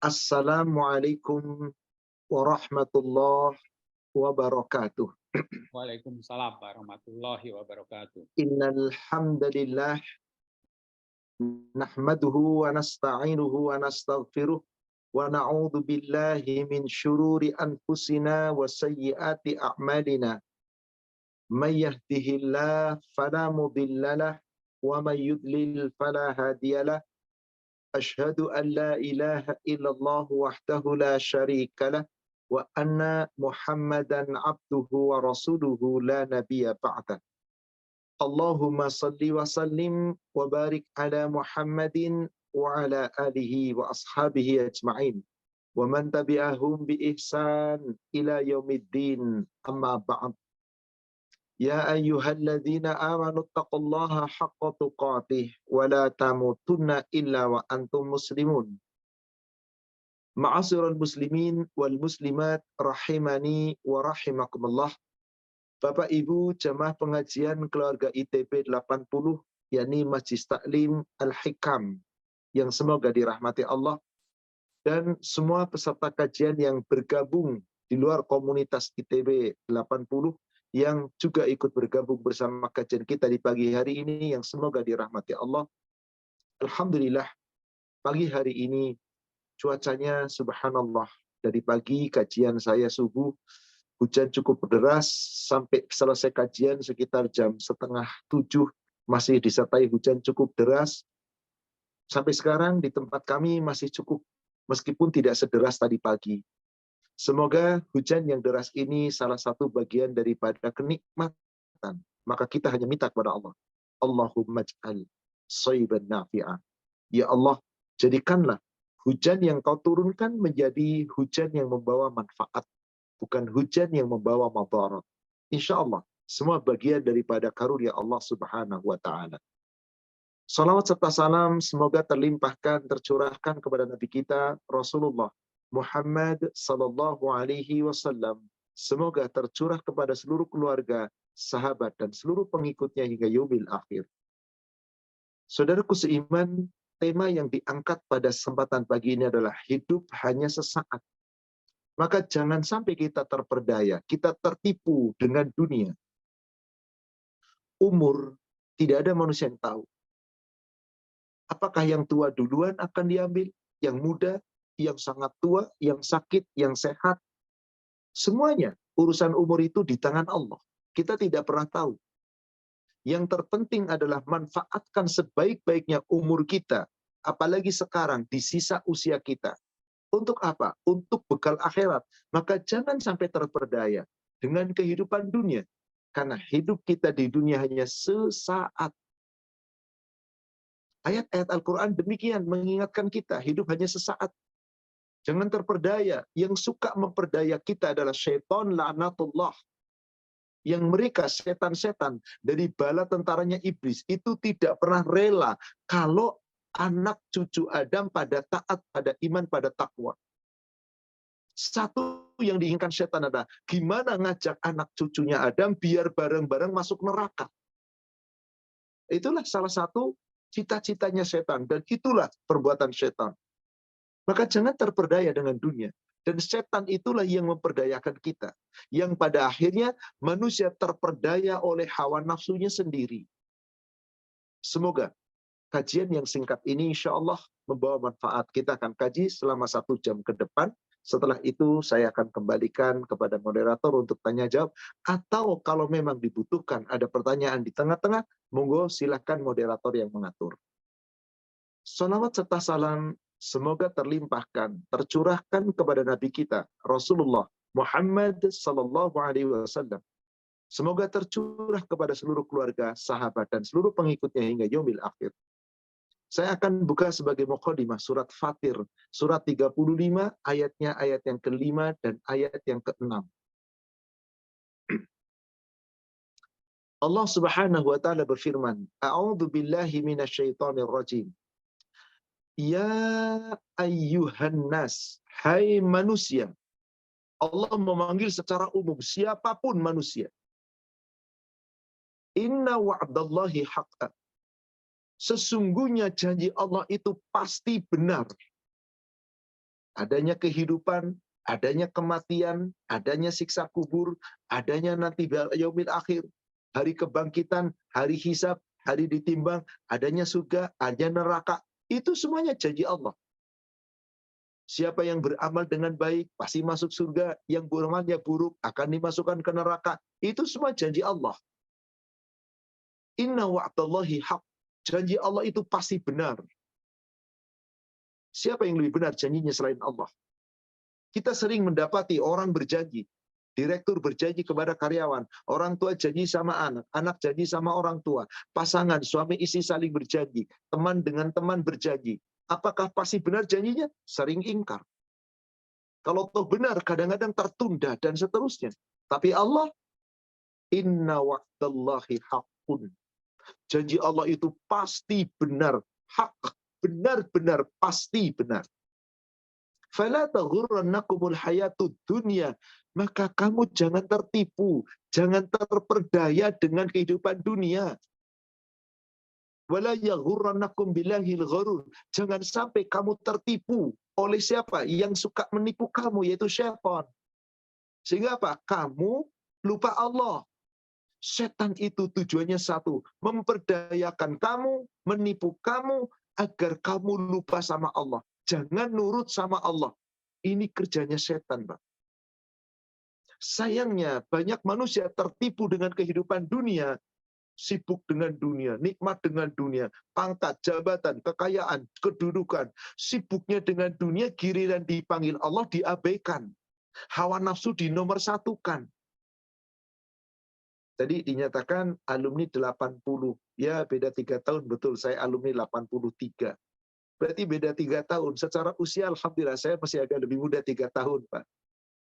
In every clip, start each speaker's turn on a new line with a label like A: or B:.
A: Assalamualaikum warahmatullahi wabarakatuh.
B: Waalaikumsalam warahmatullahi wabarakatuh.
A: Innal hamdalillah nahmaduhu wa nasta'inuhu wa nastaghfiruh wa na'udzu billahi min syururi anfusina wa sayyiati a'malina. May yahdihillahu fala mudhillalah wa may yudlil fala hadiyalah. Asyhadu an la ilaha illallah wahdahu la syarikalah wa anna Muhammadan abduhu wa rasuluhu la nabiyya ba'dah. Allahumma salli wa sallim wa barik ala Muhammadin wa ala alihi wa ashabihi ajma'in wa man tabi'ahum bi ihsan ila yaumiddin, amma ba'd. Ya ayyuhalladzina amanu taqullaha haqqa tuqatih wa la tamutunna illa wa antum muslimun. Ma'asyiral muslimin wal muslimat rahimani wa rahimakumullah. Bapak Ibu jamaah pengajian keluarga ITB 80, yakni Majlis Taklim Al-Hikam, yang semoga dirahmati Allah, dan semua peserta kajian yang bergabung di luar komunitas ITB 80 yang juga ikut bergabung bersama kajian kita di pagi hari ini yang semoga dirahmati Allah. Alhamdulillah, pagi hari ini cuacanya subhanallah. Dari pagi kajian saya subuh, hujan cukup deras sampai selesai kajian sekitar jam 6:30 masih disertai hujan cukup deras. Sampai sekarang di tempat kami masih cukup, meskipun tidak sederas tadi pagi. Semoga hujan yang deras ini salah satu bagian daripada kenikmatan. Maka kita hanya minta kepada Allah, Allahumma ij'al shayban nafi'ah. Ya Allah, jadikanlah hujan yang kau turunkan menjadi hujan yang membawa manfaat, bukan hujan yang membawa madarat. Insya Allah, semua bagian daripada karunia Allah Subhanahu wa Ta'ala. Salawat serta salam semoga terlimpahkan, tercurahkan kepada Nabi kita Rasulullah Muhammad sallallahu alaihi wasallam. Semoga tercurah kepada seluruh keluarga, sahabat, dan seluruh pengikutnya hingga yaumil akhir. Saudaraku seiman, tema yang diangkat pada kesempatan pagi ini adalah hidup hanya sesaat. Maka jangan sampai kita terperdaya, kita tertipu dengan dunia. Umur, tidak ada manusia yang tahu. Apakah yang tua duluan akan diambil, yang muda, yang sangat tua, yang sakit, yang sehat. Semuanya, urusan umur itu di tangan Allah. Kita tidak pernah tahu. Yang terpenting adalah manfaatkan sebaik-baiknya umur kita, apalagi sekarang di sisa usia kita. Untuk apa? Untuk bekal akhirat. Maka jangan sampai terperdaya dengan kehidupan dunia. Karena hidup kita di dunia hanya sesaat. Ayat-ayat Al-Quran demikian mengingatkan kita, hidup hanya sesaat. Jangan terperdaya. Yang suka memperdaya kita adalah syaitan la'natullah. Yang mereka setan-setan dari bala tentaranya iblis itu tidak pernah rela kalau anak cucu Adam pada taat, pada iman, pada takwa. Satu yang diinginkan setan adalah gimana ngajak anak cucunya Adam biar bareng-bareng masuk neraka. Itulah salah satu cita-citanya setan, dan itulah perbuatan setan. Maka jangan terperdaya dengan dunia. Dan setan itulah yang memperdayakan kita. Yang pada akhirnya manusia terperdaya oleh hawa nafsunya sendiri. Semoga kajian yang singkat ini insya Allah membawa manfaat. Kita akan kaji selama 1 jam ke depan. Setelah itu saya akan kembalikan kepada moderator untuk tanya jawab. Atau kalau memang dibutuhkan ada pertanyaan di tengah-tengah, monggo silakan moderator yang mengatur. Salawat serta salam semoga terlimpahkan, tercurahkan kepada Nabi kita Rasulullah Muhammad sallallahu alaihi wasallam. Semoga tercurah kepada seluruh keluarga, sahabat, dan seluruh pengikutnya hingga yaumil akhir. Saya akan buka sebagai muqaddimah surat Fatir, surat 35, ayatnya ayat yang ke-5 dan ayat yang ke-6. Allah Subhanahu wa taala berfirman, A'udzu billahi minasyaitonir rajim. Ya ayyuhan nas, hai manusia. Allah memanggil secara umum siapapun manusia. Inna wa'dallahi haqqa. Sesungguhnya janji Allah itu pasti benar. adanya kehidupan, adanya kematian, adanya siksa kubur, adanya nanti yaumil akhir, hari kebangkitan, hari hisab, hari ditimbang, adanya surga, adanya neraka. Itu semuanya janji Allah. Siapa yang beramal dengan baik pasti masuk surga, yang beramalnya buruk akan dimasukkan ke neraka. Itu semua janji Allah. Inna wa'dallahi haq. Janji Allah itu pasti benar. Siapa yang lebih benar janjinya selain Allah? Kita sering mendapati orang berjanji, direktur berjanji kepada karyawan, orang tua janji sama anak, anak janji sama orang tua, pasangan, suami istri saling berjanji, teman dengan teman berjanji. Apakah pasti benar janjinya? Sering ingkar. Kalau toh benar, kadang-kadang tertunda dan seterusnya. Tapi Allah, inna wa'dallahi haqqun. Janji Allah itu pasti benar, hak, benar-benar pasti benar. Fala taghurrannakumul hayatud dunya. Maka kamu jangan tertipu, jangan terperdaya dengan kehidupan dunia. Wala yaghurrannakum billahil gharur. Jangan sampai kamu tertipu oleh siapa? Yang suka menipu kamu, yaitu syaitan. Sehingga apa? Kamu lupa Allah. Setan itu tujuannya satu, memperdayakan kamu, menipu kamu, agar kamu lupa sama Allah. Jangan nurut sama Allah. Ini kerjanya setan, Pak. Sayangnya, banyak manusia tertipu dengan kehidupan dunia, sibuk dengan dunia, nikmat dengan dunia, pangkat, jabatan, kekayaan, kedudukan, sibuknya dengan dunia, giliran dipanggil Allah diabaikan. Hawa nafsu dinomorsatukan. Tadi dinyatakan alumni 80. Ya, beda 3 tahun, betul. Saya alumni 83. Berarti beda 3 tahun. Secara usia, alhamdulillah, saya masih agak lebih muda 3 tahun, Pak.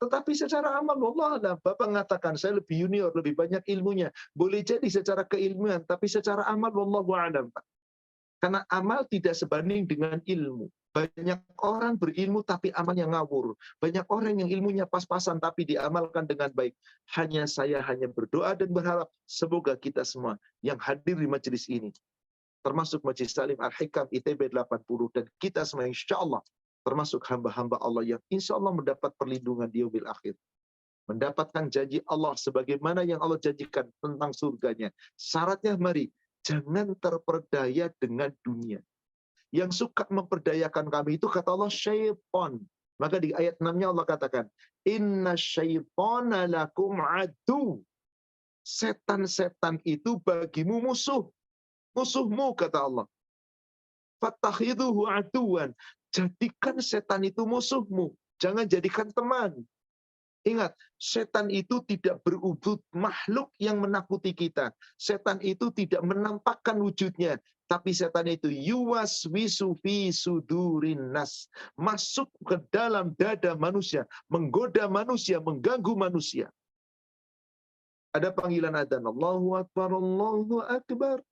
A: Tetapi secara amal, Allah, Bapak mengatakan saya lebih junior, lebih banyak ilmunya. Boleh jadi secara keilmuan, tapi secara amal, wallahu a'lam, Pak. Karena amal tidak sebanding dengan ilmu. Banyak orang berilmu tapi amalnya ngawur. Banyak orang yang ilmunya pas-pasan tapi diamalkan dengan baik. Saya hanya berdoa dan berharap semoga kita semua yang hadir di majelis ini, termasuk Majelis Taklim Al-Hikam ITB 80, dan kita semua insya Allah termasuk hamba-hamba Allah yang insya Allah mendapat perlindungan di yaumil akhir. Mendapatkan janji Allah sebagaimana yang Allah janjikan tentang surganya. Syaratnya mari, jangan terperdaya dengan dunia. Yang suka memperdayakan kami itu kata Allah syaitan. Maka di ayat 6-nya Allah katakan, inna syaitana lakum adu. Setan-setan itu bagimu musuh. Musuhmu kata Allah. Fattakhidhuhu aduwan. Jadikan setan itu musuhmu. Jangan jadikan teman. Ingat, setan itu tidak berwujud makhluk yang menakuti kita. Setan itu tidak menampakkan wujudnya. Tapi setan itu yuwaswisu fi sudurin nas. Masuk ke dalam dada manusia. Menggoda manusia, mengganggu manusia. Ada panggilan adzan. Allahu Akbar, Allahu Akbar.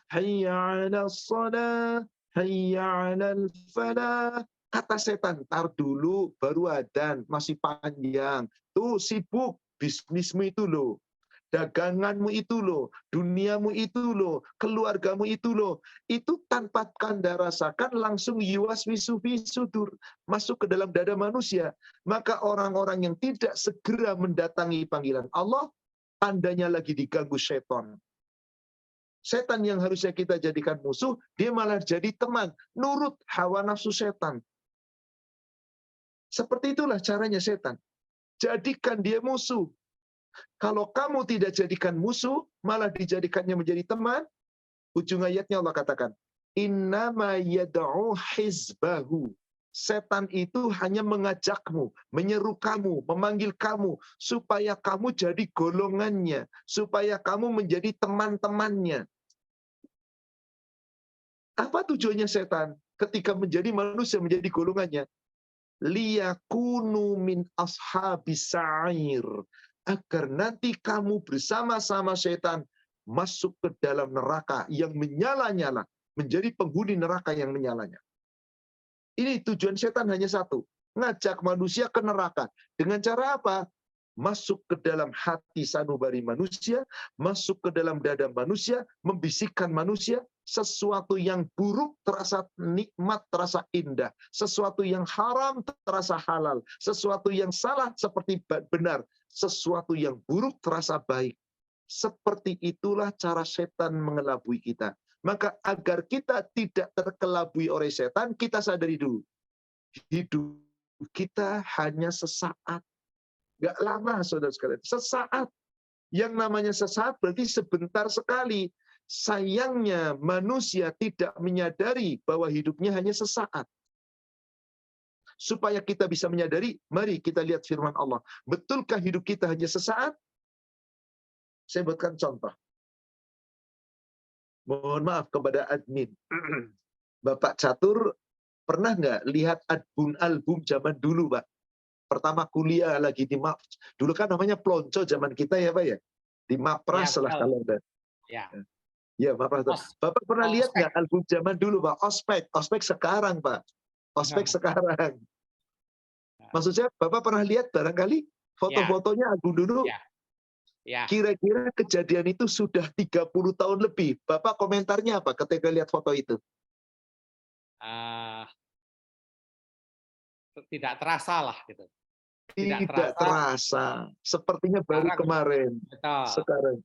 A: Hayya 'alas shalah, hayya 'alal falah. Kata setan, tar dulu baru adzan, masih panjang. Tuh sibuk, bisnismu itu loh. Daganganmu itu loh, duniamu itu loh, keluargamu itu loh. Itu tanpa Anda rasakan langsung yuwaswisu fi sudur, masuk ke dalam dada manusia. Maka orang-orang yang tidak segera mendatangi panggilan Allah, tandanya lagi diganggu setan. Setan yang harusnya kita jadikan musuh, dia malah jadi teman, nurut hawa nafsu setan. Seperti itulah caranya setan. Jadikan dia musuh. Kalau kamu tidak jadikan musuh, malah dijadikannya menjadi teman, ujung ayatnya Allah katakan, innama yad'u hizbahu. Setan itu hanya mengajakmu, menyeru kamu, memanggil kamu, supaya kamu jadi golongannya, supaya kamu menjadi teman-temannya. Apa tujuannya setan ketika menjadi manusia, menjadi golongannya? Liyakunu min ashabis sa'ir. Agar nanti kamu bersama-sama setan masuk ke dalam neraka yang menyala-nyala. Menjadi penghuni neraka yang menyalanya. Ini tujuan setan hanya satu. Ngajak manusia ke neraka. Dengan cara apa? masuk ke dalam hati sanubari manusia, masuk ke dalam dada manusia, membisikkan manusia, sesuatu yang buruk terasa nikmat, terasa indah, sesuatu yang haram terasa halal, sesuatu yang salah seperti benar, sesuatu yang buruk terasa baik. Seperti itulah cara setan mengelabui kita. Maka agar kita tidak terkelabui oleh setan, kita sadari dulu, hidup kita hanya sesaat. Nggak lama, saudara sekalian. Sesaat. Yang namanya sesaat berarti sebentar sekali. Sayangnya manusia tidak menyadari bahwa hidupnya hanya sesaat. Supaya kita bisa menyadari, mari kita lihat firman Allah. Betulkah hidup kita hanya sesaat? Saya buatkan contoh. Mohon maaf kepada admin. Bapak Catur, pernah nggak lihat album zaman dulu, Pak? Pertama kuliah lagi di dulu kan namanya Plonco zaman kita ya Pak ya, di Mapras lah kalau ada. Ya Mapras. Bapak pernah lihat nggak album zaman dulu Pak? Ospek sekarang Pak, ospek sekarang. Maksud saya Bapak pernah lihat barangkali foto-fotonya album dulu. Kira-kira kejadian itu sudah 30 tahun lebih. Bapak komentarnya apa ketika lihat foto itu?
B: Tidak terasa lah gitu.
A: Tidak terasa. Sepertinya baru kemarin. Sekarang.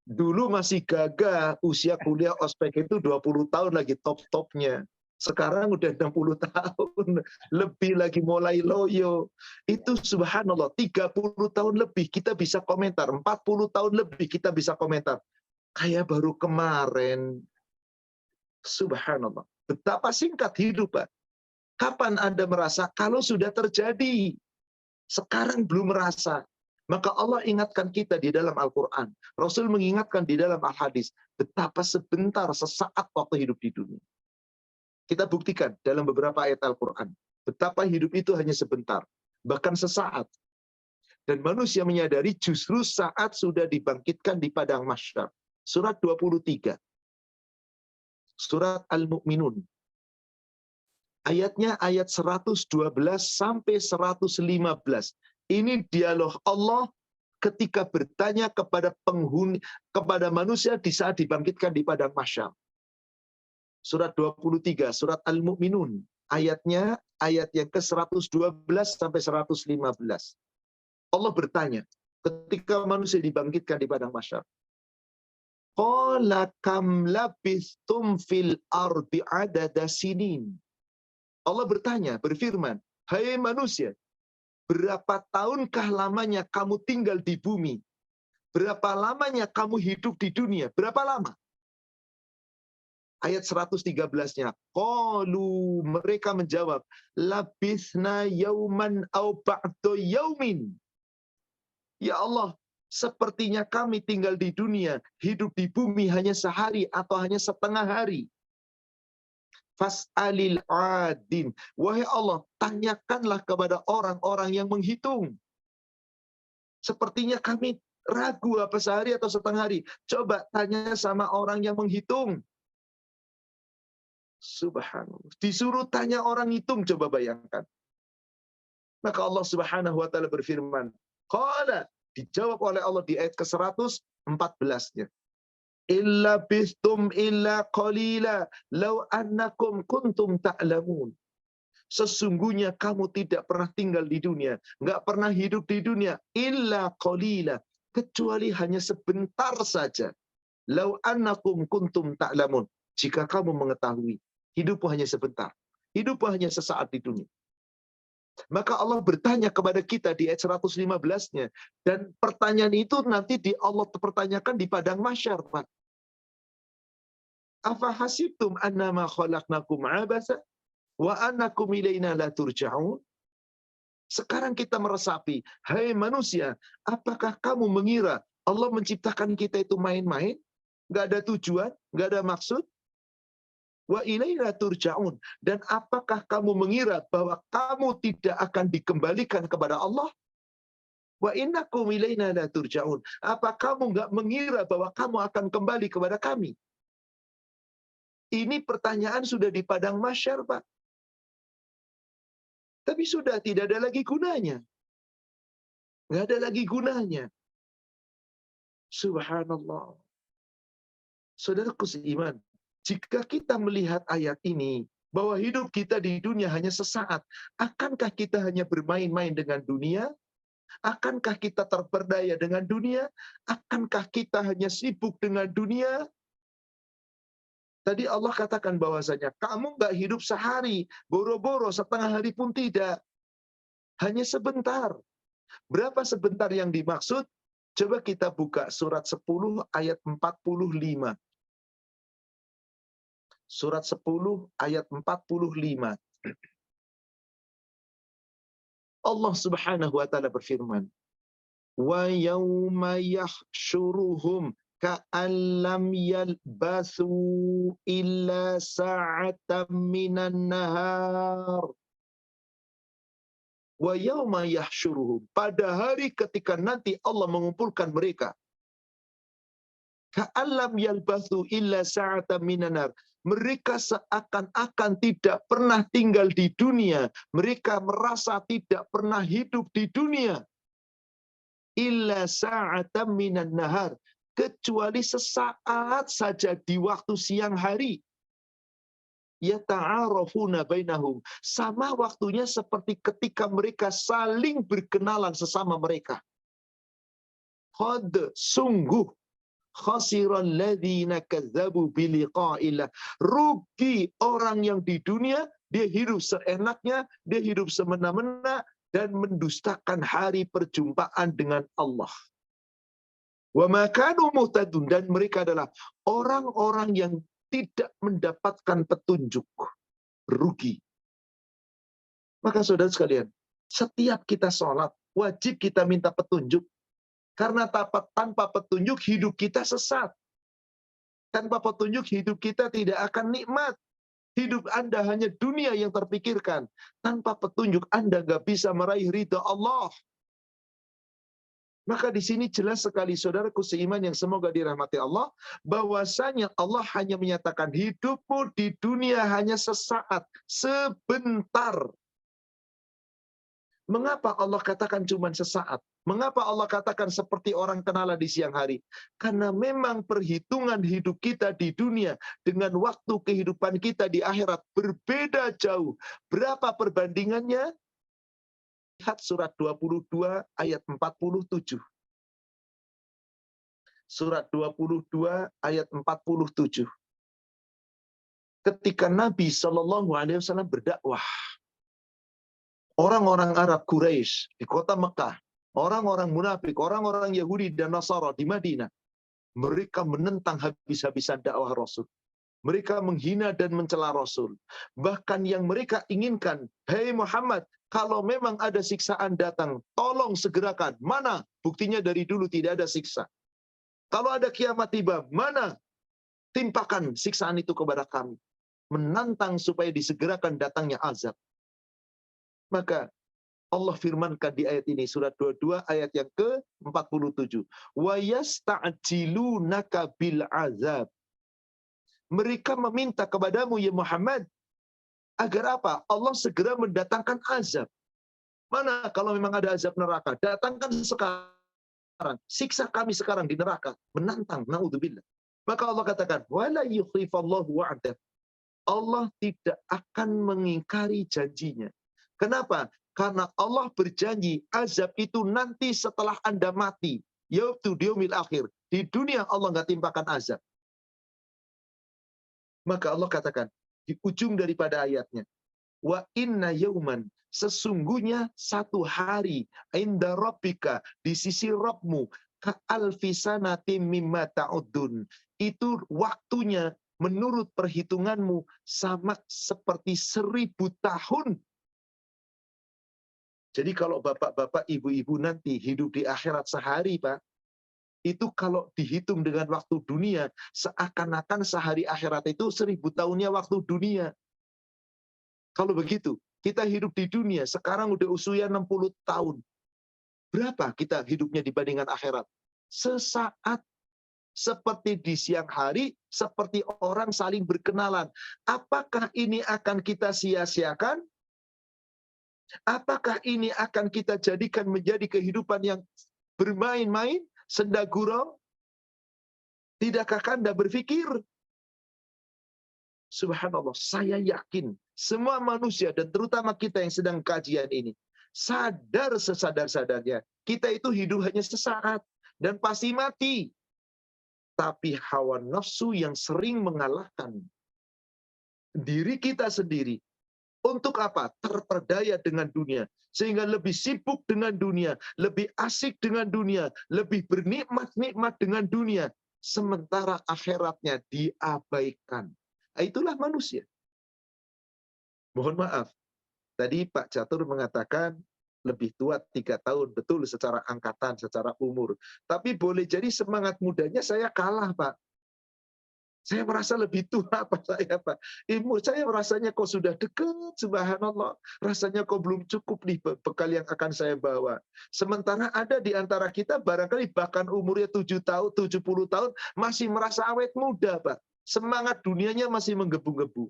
A: Dulu masih gagah, usia kuliah ospek itu 20 tahun lagi top-topnya. Sekarang udah 60 tahun. Lebih lagi mulai loyo. Itu subhanallah, 30 tahun lebih kita bisa komentar. 40 tahun lebih kita bisa komentar. Kayak baru kemarin. Subhanallah. Betapa singkat hidup, Pak. Kapan Anda merasa kalau sudah terjadi? Sekarang belum merasa. Maka Allah ingatkan kita di dalam Al-Quran. Rasul mengingatkan di dalam Al-Hadis. Betapa sebentar sesaat waktu hidup di dunia. Kita buktikan dalam beberapa ayat Al-Quran. Betapa hidup itu hanya sebentar. Bahkan sesaat. Dan manusia menyadari justru saat sudah dibangkitkan di padang mahsyar. Surat 23. Surat Al-Mu'minun. Ayatnya ayat 112 sampai 115. Ini dialog Allah ketika bertanya kepada penghuni, kepada manusia di saat dibangkitkan di padang mahsyar. Surat 23, surat Al-Mu'minun. Ayatnya ayat yang ke-112 sampai 115. Allah bertanya ketika manusia dibangkitkan di padang mahsyar. Qala kam labithtum fil ardi adada sinin. Allah bertanya, berfirman, hai manusia, berapa tahunkah lamanya kamu tinggal di bumi? Berapa lamanya kamu hidup di dunia? Berapa lama? Ayat 113-nya. Qalu, mereka menjawab, labithna yauman au ba'da yaumin. Ya Allah, sepertinya kami tinggal di dunia, hidup di bumi hanya sehari atau hanya setengah hari. Fas'alil adin. Wahai Allah, tanyakanlah kepada orang-orang yang menghitung. Sepertinya kami ragu apa sehari atau setengah hari. Coba tanya sama orang yang menghitung. Subhanallah. Disuruh tanya orang hitung, coba bayangkan. Maka Allah Subhanahu wa taala berfirman, qala, dijawab oleh Allah di ayat ke-114-nya. Illa bistum illa qalila law annakum kuntum ta'lamun. Sesungguhnya kamu tidak pernah tinggal di dunia, nggak pernah hidup di dunia, illa qalila, kecuali hanya sebentar saja. Law annakum kuntum ta'lamun. Jika kamu mengetahui, hidupmu hanya sebentar, hidupmu hanya sesaat di dunia. Maka Allah bertanya kepada kita di ayat 115-nya, dan pertanyaan itu nanti Allah pertanyakan di padang mahsyar, Pak. Afa hasibtum annama khalaqnakum abasa wa annakum ilaina la turja'un. Sekarang kita meresapi, hai manusia, apakah kamu mengira Allah menciptakan kita itu main-main? Nggak ada tujuan, nggak ada maksud? Wa ilaina turja'un. Dan apakah kamu mengira bahwa kamu tidak akan dikembalikan kepada Allah? Wa innakum ilaina la turja'un. Apa kamu nggak mengira bahwa kamu akan kembali kepada kami? Ini pertanyaan sudah di padang mahsyar, Pak. Tapi sudah tidak ada lagi gunanya. Nggak ada lagi gunanya. Subhanallah. Saudaraku seiman, jika kita melihat ayat ini, bahwa hidup kita di dunia hanya sesaat, akankah kita hanya bermain-main dengan dunia? Akankah kita terperdaya dengan dunia? Akankah kita hanya sibuk dengan dunia? Tadi Allah katakan bahwasanya kamu nggak hidup sehari, boro-boro setengah hari pun tidak. Hanya sebentar. Berapa sebentar yang dimaksud? Coba kita buka surat 10 ayat 45. Surat 10 ayat 45. Allah Subhanahu wa taala berfirman, "Wa yauma yahsyuruhum ka'an lam yalbathu illa sa'atan minan nahar." Wa yauma yahsyuruhum, pada hari ketika nanti Allah mengumpulkan mereka, ka'an lam yalbathu illa sa'atan minan nahar. Mereka seakan-akan tidak pernah tinggal di dunia. Mereka merasa tidak pernah hidup di dunia. Illa sa'atan minan nahar, kecuali sesaat saja di waktu siang hari. Yata'arafuna bainahum, sama waktunya seperti ketika mereka saling berkenalan sesama mereka. Qad, sungguh, khasiran ladzina kadzabu biliqa'illah, rugi orang yang di dunia dia hidup seenaknya, dia hidup semena-mena dan mendustakan hari perjumpaan dengan Allah. Wa ma kanu muhtadun, dan mereka adalah orang-orang yang tidak mendapatkan petunjuk. Rugi. Maka saudara sekalian, setiap kita sholat, wajib kita minta petunjuk. Karena tanpa petunjuk hidup kita sesat. Tanpa petunjuk hidup kita tidak akan nikmat. Hidup Anda hanya dunia yang terpikirkan. Tanpa petunjuk Anda nggak bisa meraih ridha Allah. Maka di sini jelas sekali saudaraku seiman yang semoga dirahmati Allah, bahwasanya Allah hanya menyatakan hidupmu di dunia hanya sesaat, sebentar. Mengapa Allah katakan cuma sesaat? Mengapa Allah katakan seperti orang kenalan di siang hari? Karena memang perhitungan hidup kita di dunia dengan waktu kehidupan kita di akhirat berbeda jauh. Berapa perbandingannya? Lihat surat 22 ayat 47. Surat 22 ayat 47. Ketika Nabi SAW berdakwah, orang-orang Arab Quraisy di kota Mekah, orang-orang munafik, orang-orang Yahudi dan Nasara di Madinah, mereka menentang habis-habisan dakwah Rasul. Mereka menghina dan mencela Rasul. Bahkan yang mereka inginkan, "Hei Muhammad, kalau memang ada siksaan datang, tolong segerakan." Mana? Buktinya dari dulu tidak ada siksa. Kalau ada kiamat tiba, mana? Timpakan siksaan itu kepada kami. Menantang supaya disegerakan datangnya azab. Maka Allah firmankan di ayat ini, surat 22 ayat yang ke-47. Wa yasta'jilunaka bil azab. Mereka meminta kepadamu ya Muhammad, agar apa? Allah segera mendatangkan azab. Mana kalau memang ada azab neraka? Datangkan sekarang. Siksa kami sekarang di neraka. Menantang, naudzubillah. Maka Allah katakan, wala yukhlifallahu wa'dah. Allah tidak akan mengingkari janjinya. Kenapa? Karena Allah berjanji azab itu nanti setelah Anda mati. Yaitu di yaumil akhir. Di dunia Allah nggak timpakan azab. Maka Allah katakan di ujung daripada ayatnya, wa inna yauman, sesungguhnya satu hari, inda rabbika, di sisi Rabbmu, ka alfi sanatim mimma ta'udun. Itu waktunya menurut perhitunganmu sama seperti 1000 tahun. Jadi kalau bapak-bapak, ibu-ibu nanti hidup di akhirat sehari, Pak, itu kalau dihitung dengan waktu dunia, seakan-akan sehari akhirat itu 1000 tahunnya waktu dunia. Kalau begitu, kita hidup di dunia, sekarang udah usia 60 tahun. Berapa kita hidupnya dibandingkan akhirat? Sesaat. Seperti di siang hari, seperti orang saling berkenalan. Apakah ini akan kita sia-siakan? Apakah ini akan kita jadikan menjadi kehidupan yang bermain-main, senda gurau? Tidakkah Anda berpikir? Subhanallah, saya yakin semua manusia dan terutama kita yang sedang kajian ini sadar sesadar-sadarnya kita itu hidup hanya sesaat dan pasti mati. Tapi hawa nafsu yang sering mengalahkan diri kita sendiri. Untuk apa? Terperdaya dengan dunia. Sehingga lebih sibuk dengan dunia, lebih asik dengan dunia, lebih bernikmat-nikmat dengan dunia. Sementara akhiratnya diabaikan. Nah, itulah manusia. Mohon maaf, tadi Pak Catur mengatakan lebih tua 3 tahun, betul secara angkatan, secara umur. Tapi boleh jadi semangat mudanya saya kalah, Pak. Saya merasa lebih tua apa saya, Pak. Ilmu saya rasanya kok sudah dekat, subhanallah. Rasanya kok belum cukup nih bekal yang akan saya bawa. Sementara ada di antara kita barangkali bahkan umurnya 7 tahun, 70 tahun, masih merasa awet muda, Pak. Semangat dunianya masih menggebu-gebu.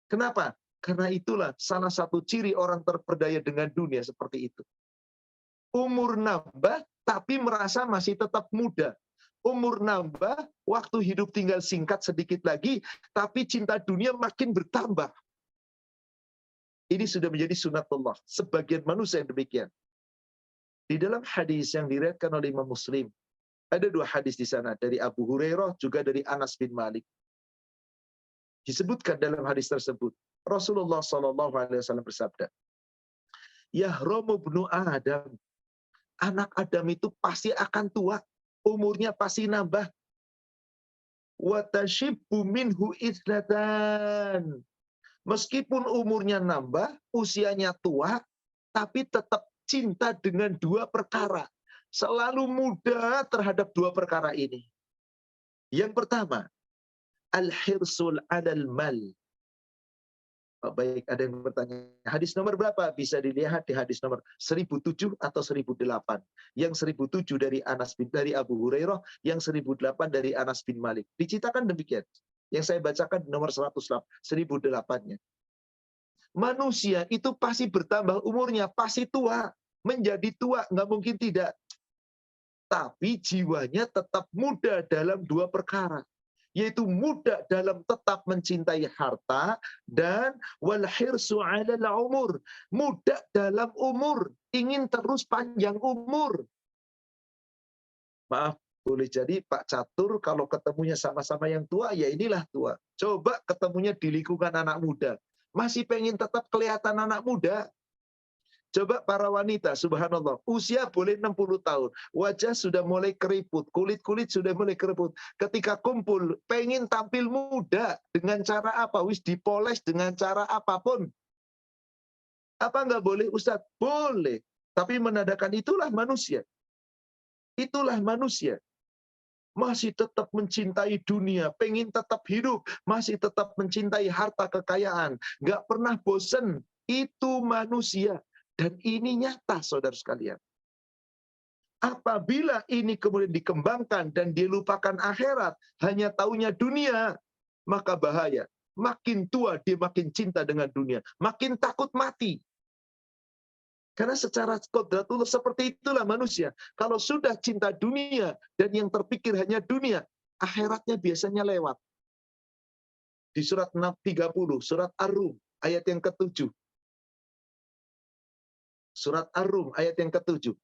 A: Kenapa? Karena itulah salah satu ciri orang terperdaya dengan dunia seperti itu. Umur nambah, tapi merasa masih tetap muda. Umur nambah, waktu hidup tinggal singkat sedikit lagi, tapi cinta dunia makin bertambah. Ini sudah menjadi sunatullah. Sebagian manusia yang demikian. Di dalam hadis yang diriwayatkan oleh Imam Muslim, ada 2 hadis di sana, dari Abu Hurairah, juga dari Anas bin Malik. Disebutkan dalam hadis tersebut, Rasulullah SAW bersabda, Yahromu bnu Adam, anak Adam itu pasti akan tua, umurnya pasti nambah. Watashibbu minhu ithnatan. Meskipun umurnya nambah, usianya tua, tapi tetap cinta dengan 2 perkara. Selalu muda terhadap 2 perkara ini. Yang pertama, al-hirsul 'alal mal. Baik, ada yang bertanya, hadis nomor berapa? Bisa dilihat di hadis nomor 1007 atau 1008. Yang 1007 dari Abu Hurairah, yang 1008 dari Anas bin Malik. Diceritakan demikian. Yang saya bacakan nomor 108, 1008-nya. Manusia itu pasti bertambah umurnya, pasti tua. Menjadi tua, nggak mungkin tidak. Tapi jiwanya tetap muda dalam 2 perkara. Yaitu muda dalam tetap mencintai harta dan wal hirsu 'alal umur, muda dalam umur, ingin terus panjang umur. Maaf, boleh jadi Pak Catur kalau ketemunya sama-sama yang tua, ya inilah tua. Coba ketemunya di lingkungan anak muda, masih pengen tetap kelihatan anak muda. Coba para wanita, subhanallah, usia boleh 60 tahun, wajah sudah mulai keriput, kulit-kulit sudah mulai keriput. Ketika kumpul, pengen tampil muda, dengan cara apa? Wis dipoles dengan cara apapun. Apa nggak boleh, Ustadz? Boleh. Tapi menandakan itulah manusia. Itulah manusia. Masih tetap mencintai dunia, pengen tetap hidup, masih tetap mencintai harta kekayaan, nggak pernah bosan. Itu manusia. Dan ini nyata, saudara sekalian. Apabila ini kemudian dikembangkan dan dilupakan akhirat, hanya taunya dunia, maka bahaya. Makin tua dia makin cinta dengan dunia, makin takut mati. Karena secara kodratullah seperti itulah manusia. Kalau sudah cinta dunia dan yang terpikir hanya dunia, akhiratnya biasanya lewat. Di surat 30, surat Ar-Rum, ayat yang ke-7. Surat Ar-Rum ayat yang ke-7.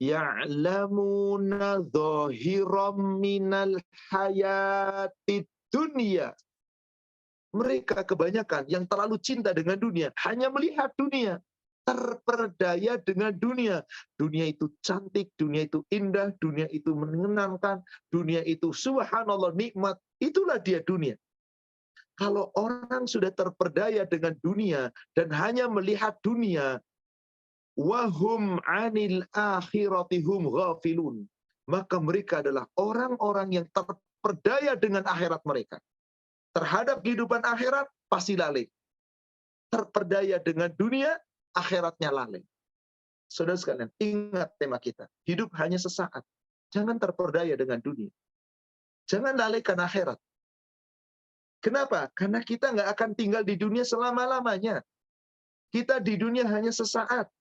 A: Ya'lamuna dhahiram minal hayatid dunya. Mereka kebanyakan yang terlalu cinta dengan dunia, hanya melihat dunia, terperdaya dengan dunia. Dunia itu cantik, dunia itu indah, dunia itu menyenangkan, dunia itu subhanallah nikmat. Itulah dia dunia. Kalau orang sudah terperdaya dengan dunia dan hanya melihat dunia, wahum 'anil akhirati hum ghafilun, maka mereka adalah orang-orang yang terperdaya dengan akhirat mereka. Terhadap kehidupan akhirat pasti lalai. Terperdaya dengan dunia, akhiratnya lalai. Saudara sekalian, ingat tema kita. Hidup hanya sesaat. Jangan terperdaya dengan dunia. Jangan lalaikan akhirat. Kenapa? Karena kita nggak akan tinggal di dunia selama-lamanya. Kita di dunia hanya sesaat.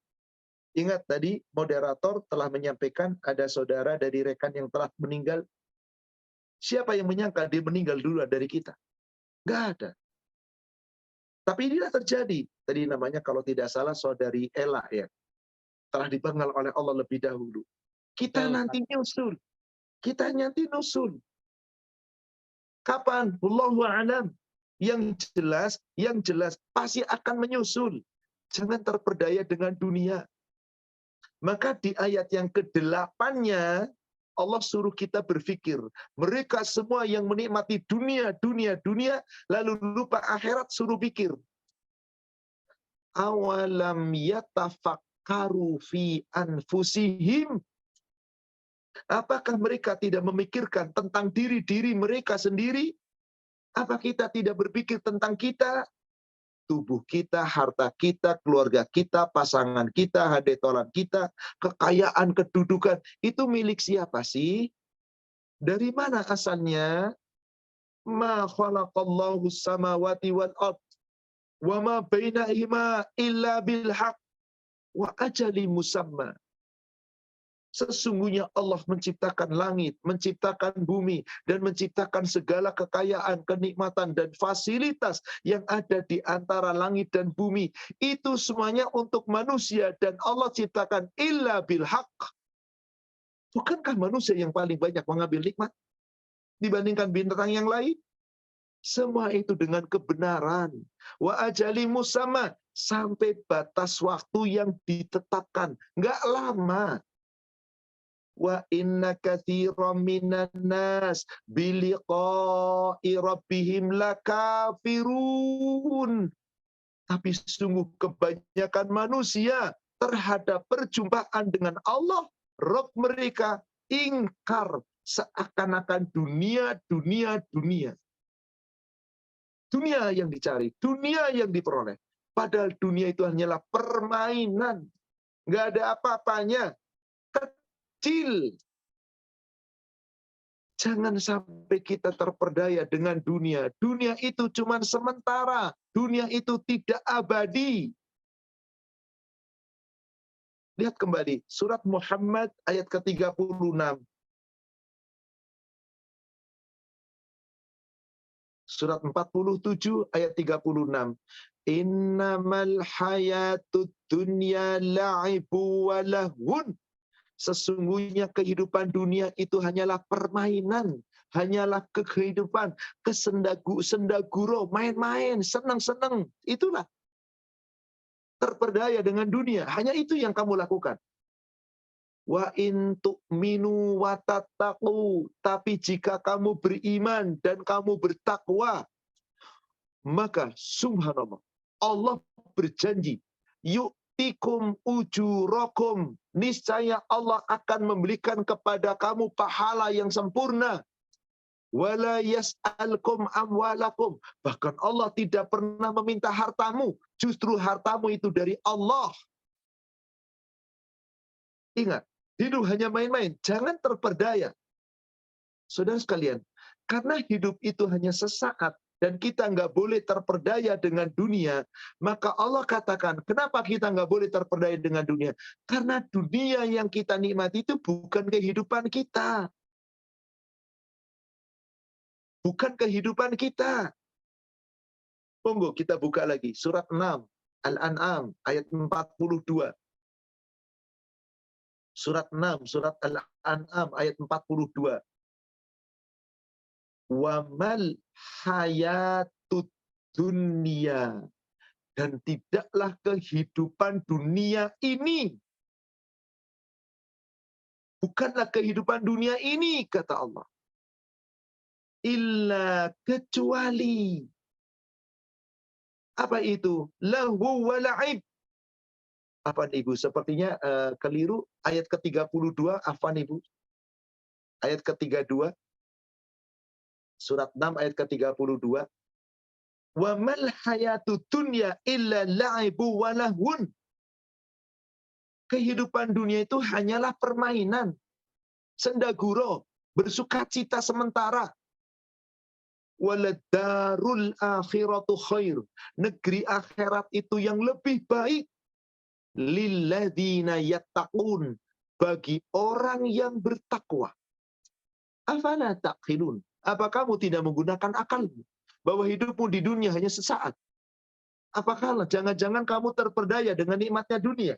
A: Ingat tadi moderator telah menyampaikan ada saudara dari rekan yang telah meninggal. Siapa yang menyangka dia meninggal dulu dari kita? Nggak ada. Tapi inilah terjadi. Tadi namanya kalau tidak salah saudari Ella ya. Telah dipenggal oleh Allah lebih dahulu. Kita
B: Betul,
A: nanti nyusul. Kita nanti nusul. Kapan? Wallahu a'lam. Yang jelas pasti akan menyusul. Jangan terperdaya dengan dunia. Maka di ayat yang ke-8-nya Allah suruh kita berpikir. Mereka semua yang menikmati dunia, lalu lupa akhirat suruh pikir. Awalam yatafakkaru fi anfusihim. Apakah mereka tidak memikirkan tentang diri mereka sendiri? Apa kita tidak berpikir tentang kita? Tubuh kita, harta kita, keluarga kita, pasangan kita, hadetolan kita, kekayaan, kedudukan, itu milik siapa sih? Dari mana asalnya? Ma khalaqallahu samawati wal ard wa ma bainahuma illa bil haqq wa ajali musamma. Sesungguhnya Allah menciptakan langit, menciptakan bumi, dan menciptakan segala kekayaan, kenikmatan, dan fasilitas yang ada di antara langit dan bumi. Itu semuanya untuk manusia, dan Allah ciptakan illa bil haqq. Bukankah manusia yang paling banyak mengambil nikmat dibandingkan bintang yang lain? Semua itu dengan kebenaran. Wa ajali musamma, sampai batas waktu yang ditetapkan. Nggak lama. Wa inna katsiran minan nas biliqa'i rabbihim lakafirun. Tapi sungguh kebanyakan manusia terhadap perjumpaan dengan Allah, Rabb mereka ingkar, seakan-akan dunia. Dunia yang dicari, dunia yang diperoleh. Padahal dunia itu hanyalah permainan. Nggak ada apa-apanya. Kecil. Jangan sampai kita terperdaya dengan dunia. Dunia itu cuma sementara. Dunia itu tidak abadi. Lihat kembali. Surat Muhammad ayat ke-36. Surat 47 ayat 36. Innamal hayatud dunya la'ibu wa lahun. Sesungguhnya kehidupan dunia itu hanyalah permainan, hanyalah kehidupan, sendaguro, main-main, senang-senang. Itulah terperdaya dengan dunia. Hanya itu yang kamu lakukan. Wa in tu'minu wa tattaqu. Tapi jika kamu beriman dan kamu bertakwa, maka subhanallah, Allah berjanji, yu'tikum ujurakum, niscaya Allah akan memberikan kepada kamu pahala yang sempurna. Wala yas'alkum amwalakum, bahkan Allah tidak pernah meminta hartamu, justru hartamu itu dari Allah. Ingat, hidup hanya main-main, jangan terperdaya. Saudara sekalian, karena hidup itu hanya sesaat, dan kita nggak boleh terperdaya dengan dunia, maka Allah katakan, kenapa kita nggak boleh terperdaya dengan dunia? Karena dunia yang kita nikmati itu bukan kehidupan kita. Bukan kehidupan kita. Monggo kita buka lagi, surat 6, Al-An'am, ayat 42. Surat 6, surat Al-An'am, ayat 42. Wamal hayatud dunia, dan tidaklah kehidupan dunia ini, bukanlah kehidupan dunia ini, kata Allah, illa kecuali apa itu? Lahu wa la'ib. Apa Ibu? Sepertinya keliru ayat ke-32. Afwan Ibu. Ayat ke-32. Surat 6 ayat ke-32. Wa mal hayatud dunya illa la'ibu wa lahun. Kehidupan dunia itu hanyalah permainan, sendaguro, bersukacita sementara. Waladarul akhiratu khair. Negeri akhirat itu yang lebih baik. Lilladzina yattaqun. Bagi orang yang bertakwa. Afala taqilun. Apa kamu tidak menggunakan akalmu? Bahwa hidupmu di dunia hanya sesaat. Apakah jangan-jangan kamu terperdaya dengan nikmatnya dunia?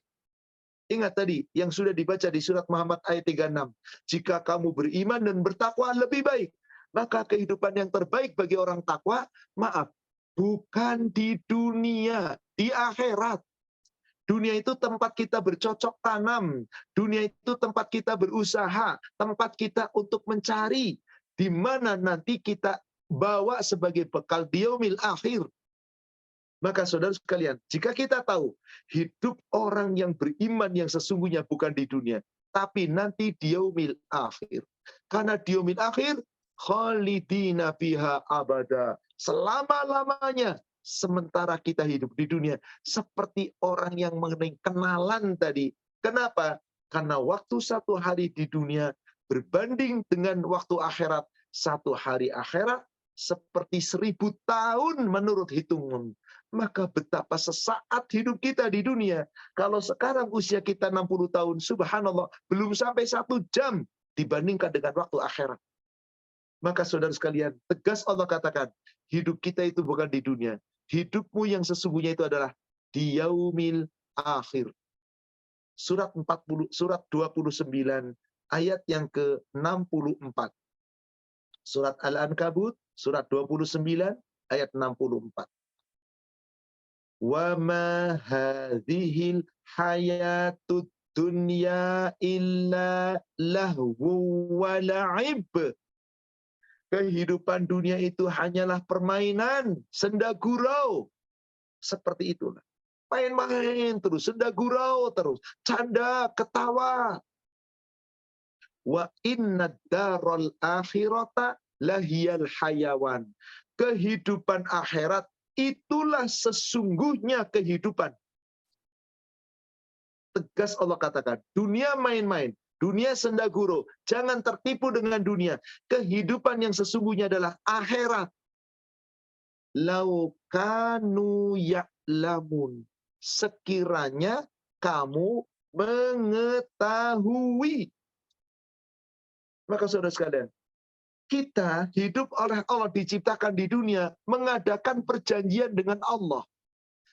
A: Ingat tadi yang sudah dibaca di surat Muhammad ayat 36. Jika kamu beriman dan bertakwa lebih baik. Maka kehidupan yang terbaik bagi orang takwa, maaf, bukan di dunia, di akhirat. Dunia itu tempat kita bercocok tanam. Dunia itu tempat kita berusaha. Tempat kita untuk mencari. Di mana nanti kita bawa sebagai bekal di yaumil akhir. Maka saudara sekalian, jika kita tahu hidup orang yang beriman yang sesungguhnya bukan di dunia, tapi nanti di yaumil akhir. Karena di yaumil akhir, khalidina fiha abada. Selama-lamanya. Sementara kita hidup di dunia. Seperti orang yang mengenai kenalan tadi. Kenapa? Karena waktu satu hari di dunia berbanding dengan waktu akhirat. Satu hari akhirat seperti 1000 tahun menurut hitungan. Maka betapa sesaat hidup kita di dunia. Kalau sekarang usia kita 60 tahun, subhanallah, belum sampai 1 jam dibandingkan dengan waktu akhirat. Maka saudara sekalian, tegas Allah katakan, hidup kita itu bukan di dunia. Hidupmu yang sesungguhnya itu adalah di yaumil akhir. Surat 29 ayat yang ke-64. Surat Al-Ankabut, surat 29 ayat 64. Wa ma hadhil hayatud dunya illa lahu wa la'ib. Kehidupan dunia itu hanyalah permainan, senda gurau. Seperti itulah. Main-main terus, senda gurau terus, canda, ketawa. Wa inna daral akhirata lahiyal hayawan. Kehidupan akhirat itulah sesungguhnya kehidupan. Tegas Allah katakan, dunia main-main. Dunia senda gurau. Jangan tertipu dengan dunia. Kehidupan yang sesungguhnya adalah akhirat. Lau kanu ya'lamun. Sekiranya kamu mengetahui. Maka saudara sekalian, kita hidup oleh Allah diciptakan di dunia mengadakan perjanjian dengan Allah.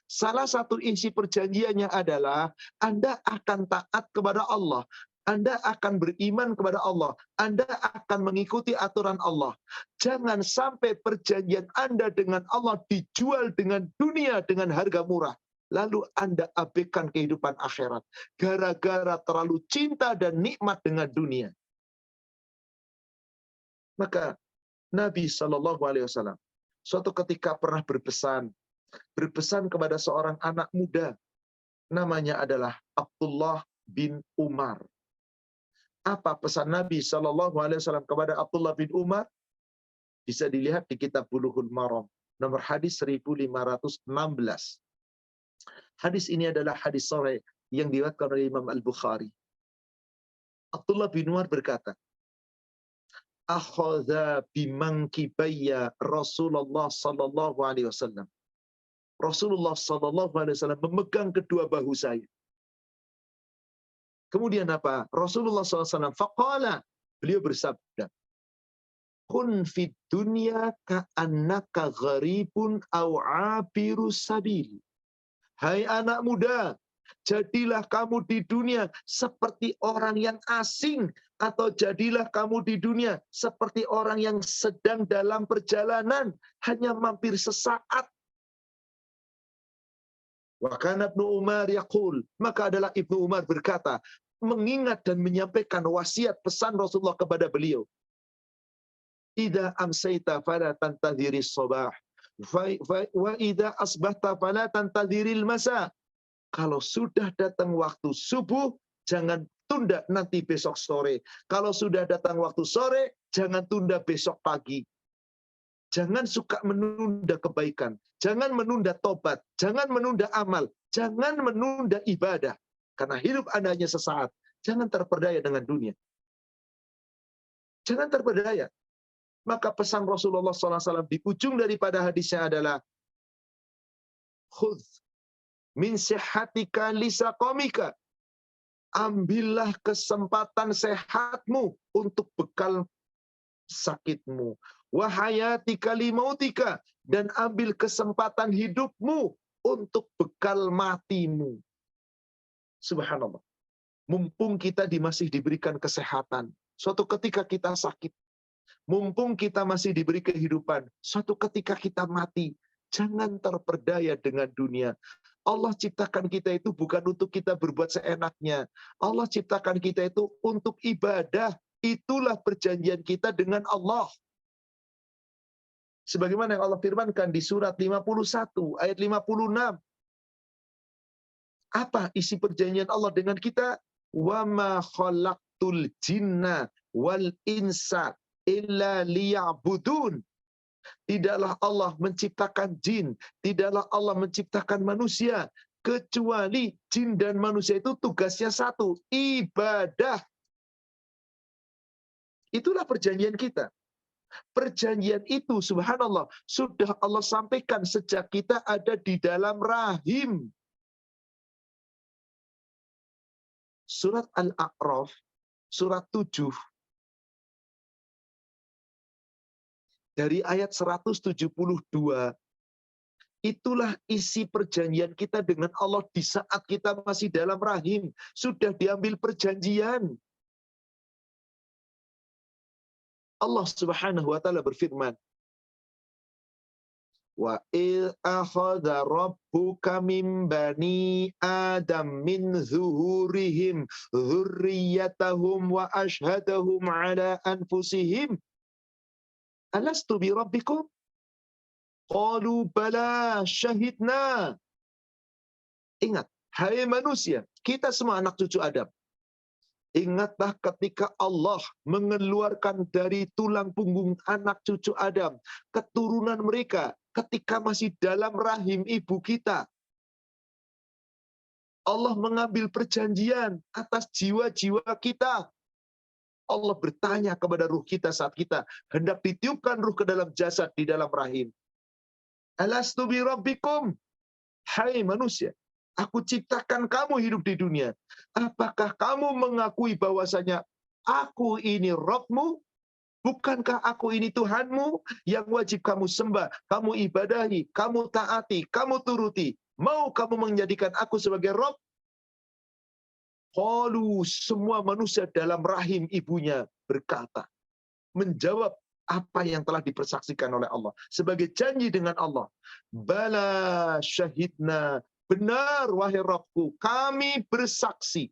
A: Salah satu isi perjanjiannya adalah Anda akan taat kepada Allah. Anda akan beriman kepada Allah. Anda akan mengikuti aturan Allah. Jangan sampai perjanjian Anda dengan Allah dijual dengan dunia dengan harga murah. Lalu Anda abaikan kehidupan akhirat. Gara-gara terlalu cinta dan nikmat dengan dunia. Maka Nabi SAW suatu ketika pernah berpesan kepada seorang anak muda. Namanya adalah Abdullah bin Umar. Apa pesan Nabi SAW kepada Abdullah bin Umar? Bisa dilihat di kitab Bulughul Maram, nomor hadis 1516. Hadis ini adalah hadis sahih yang diriwayatkan oleh Imam Al-Bukhari. Abdullah bin Umar berkata, akhadha bimankibayya Rasulullah sallallahu alaihi wasallam. Rasulullah sallallahu alaihi wasallam memegang kedua bahu saya. Kemudian apa? Rasulullah SAW faqala, beliau bersabda, kun fid dunya ka'annaka gharibun aw 'abirus sabil. Hai anak muda, jadilah kamu di dunia seperti orang yang asing, atau jadilah kamu di dunia seperti orang yang sedang dalam perjalanan, hanya mampir sesaat. Wa kana Ibnu Umar yaqul, maka adalah Ibnu Umar berkata, mengingat dan menyampaikan wasiat pesan Rasulullah kepada beliau. Idza amsayta fala tantadhiris sabah wa idza asbahta fala tantadhiril masa. Kalau sudah datang waktu subuh, jangan tunda nanti besok sore. Kalau sudah datang waktu sore, jangan tunda besok pagi. Jangan suka menunda kebaikan. Jangan menunda tobat. Jangan menunda amal. Jangan menunda ibadah. Karena hidup Anda hanya sesaat. Jangan terperdaya dengan dunia. Jangan terperdaya. Maka pesan Rasulullah SAW di ujung daripada hadisnya adalah, khudh min sihhatika lisaqamika. Ambillah kesempatan sehatmu untuk bekal sakitmu. Wahayatika limautika. Dan ambil kesempatan hidupmu untuk bekal matimu. Subhanallah. Mumpung kita masih diberikan kesehatan. Suatu ketika kita sakit. Mumpung kita masih diberi kehidupan. Suatu ketika kita mati. Jangan terperdaya dengan dunia. Allah ciptakan kita itu bukan untuk kita berbuat seenaknya. Allah ciptakan kita itu untuk ibadah. Itulah perjanjian kita dengan Allah. Sebagaimana yang Allah firmankan di surat 51 ayat 56. Apa isi perjanjian Allah dengan kita? Wa ma khalaqtul jinna wal insa illa liya'budun. Tidaklah Allah menciptakan jin, tidaklah Allah menciptakan manusia, kecuali jin dan manusia itu tugasnya satu, ibadah. Itulah perjanjian kita. Perjanjian itu, subhanallah, sudah Allah sampaikan sejak kita ada di dalam rahim. Surat Al-A'raf, surat 7, dari ayat 172, itulah isi perjanjian kita dengan Allah di saat kita masih dalam rahim. Sudah diambil perjanjian. Allah Subhanahu wa taala berfirman, wa il akhadha rabbuka min bani adam min zuhurihim dzurriyyatahum wa ashhadahum ala anfusihim alastu bi rabbikum qalu bala syahidna. Ingat, hai manusia, kita semua anak cucu Adam. Ingatlah ketika Allah mengeluarkan dari tulang punggung anak cucu Adam, keturunan mereka ketika masih dalam rahim ibu kita. Allah mengambil perjanjian atas jiwa-jiwa kita. Allah bertanya kepada ruh kita saat kita hendak ditiupkan ruh ke dalam jasad di dalam rahim. Alastu bi rabbikum? Hai manusia, aku ciptakan kamu hidup di dunia. Apakah kamu mengakui bahwasanya aku ini Rabbmu? Bukankah aku ini Tuhanmu yang wajib kamu sembah, kamu ibadahi, kamu taati, kamu turuti? Mau kamu menjadikan aku sebagai Rabb? Qalu, semua manusia dalam rahim ibunya berkata, menjawab apa yang telah dipersaksikan oleh Allah sebagai janji dengan Allah. Bala syahidna, benar wahai Rabbku, kami bersaksi.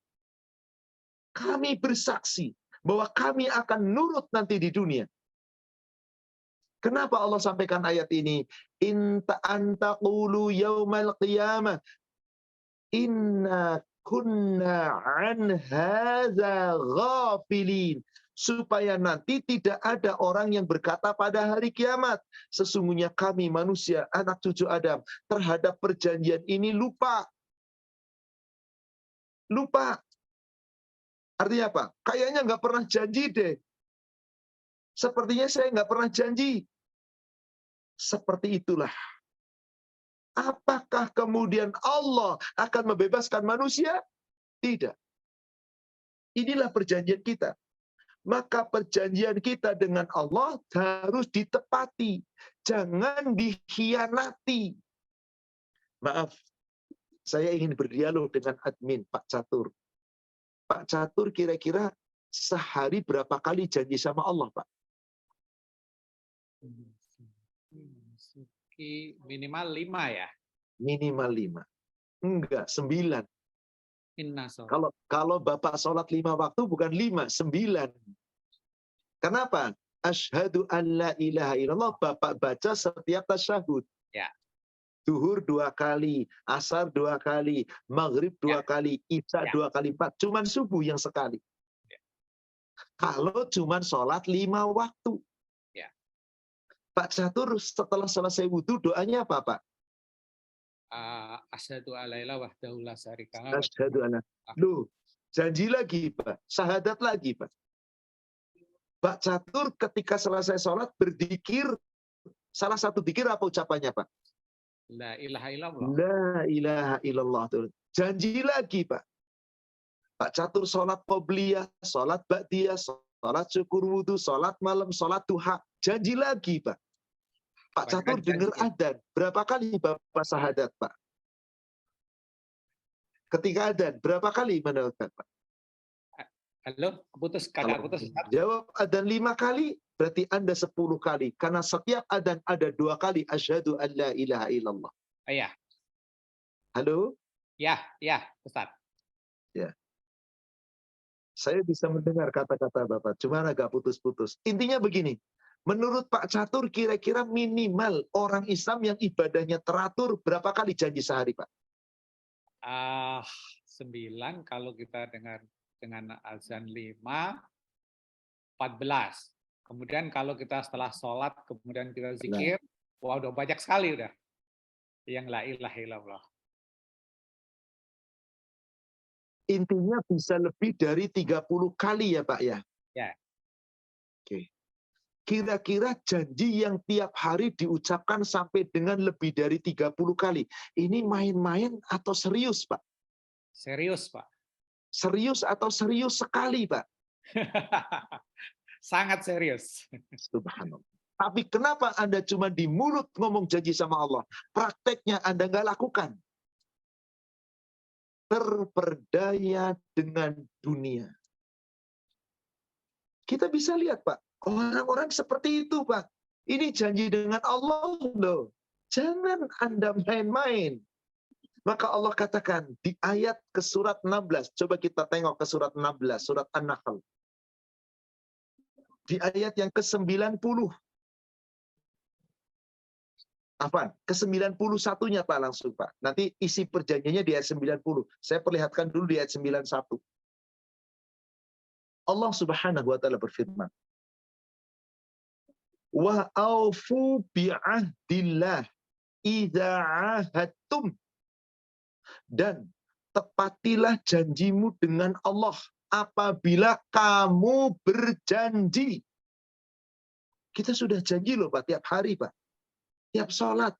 A: Kami bersaksi bahwa kami akan nurut nanti di dunia. Kenapa Allah sampaikan ayat ini? In anta qulu yaumal qiyamah inna kunna an hadza ghafilin. Supaya nanti tidak ada orang yang berkata pada hari kiamat, sesungguhnya kami manusia, anak cucu Adam, terhadap perjanjian ini lupa. Lupa. Artinya apa? Kayaknya nggak pernah janji deh. Sepertinya saya nggak pernah janji. Seperti itulah. Apakah kemudian Allah akan membebaskan manusia? Tidak. Inilah perjanjian kita. Maka perjanjian kita dengan Allah harus ditepati. Jangan dikhianati. Maaf, saya ingin berdialog dengan admin, Pak Catur. Pak Catur kira-kira sehari berapa kali janji sama Allah, Pak?
B: Minimal 5 ya?
A: Minimal 5. Enggak, 9. Kalau Bapak sholat 5 waktu bukan 5, 9. Kenapa? Asyhadu an la ilaha illallah Bapak baca setiap tasyahud.
B: Ya.
A: Duhur 2 kali, asar 2 kali, maghrib 2 kali, isya 2 kali, 4. Cuman subuh yang sekali.
B: Ya.
A: Kalau cuman sholat 5 waktu.
B: Ya.
A: Pak Catur setelah selesai wudhu doanya apa, Pak?
B: Asyhadu alla ilaha wahdahu la syarikalah.
A: Asyhadu anna. Loh, janji lagi, Pak. Syahadat lagi, Pak. Pak Catur ketika selesai sholat berzikir, salah satu zikir apa ucapannya, Pak?
B: La ilaha illallah.
A: La ilaha illallah. Janji lagi, Pak. Pak Catur sholat qobliyah, sholat ba'diyah, sholat syukur wudhu, sholat malam, sholat duha. Janji lagi, Pak. Pak Catur
B: Kebanyakan
A: dengar
B: janji ya.
A: adzan. Berapa kali Bapak syahadat, Pak? Ketika adzan, berapa kali mendengarkan, Pak?
B: Halo, putus,
A: Kalau
B: kadang putus. Ustaz.
A: jawab adzan 5 kali, berarti Anda 10 kali. Karena setiap adzan ada 2 kali. Asyhadu an la ilaha illallah.
B: Ya,
A: Halo?
B: ya, Ustaz.
A: Ya. Saya bisa mendengar kata-kata Bapak, cuma agak putus-putus. Intinya begini, menurut Pak Catur kira-kira minimal orang Islam yang ibadahnya teratur berapa kali janji sehari, Pak?
B: 9 kalau kita dengan azan 5, 14. Kemudian kalau kita setelah sholat, kemudian kita zikir, wah udah banyak sekali udah. Yang la ilaha illallah.
A: Intinya bisa lebih dari 30 kali ya, Pak ya?
B: Ya.
A: Oke. Kira-kira janji yang tiap hari diucapkan sampai dengan lebih dari 30 kali. Ini main-main atau serius, Pak?
B: Serius, Pak.
A: Serius atau serius sekali, Pak?
B: Sangat serius.
A: Subhanallah. Tapi kenapa Anda cuma di mulut ngomong janji sama Allah? Prakteknya Anda nggak lakukan. Terperdaya dengan dunia. Kita bisa lihat, Pak. Orang-orang seperti itu, Pak. Ini janji dengan Allah loh. Jangan Anda main-main. Maka Allah katakan di ayat ke surat 16. Coba kita tengok ke surat 16, surat An-Nahl. Di ayat yang ke-90. Afan, ke-91-nya Pak langsung, Pak. Nanti isi perjanjiannya di ayat 90. Saya perlihatkan dulu di ayat 91. Allah Subhanahu wa taala berfirman, wa aufu bi'ahdillah idza ahadtum, dan tepatilah janjimu dengan Allah apabila kamu berjanji. Kita sudah janji loh Pak, tiap hari Pak. Tiap sholat,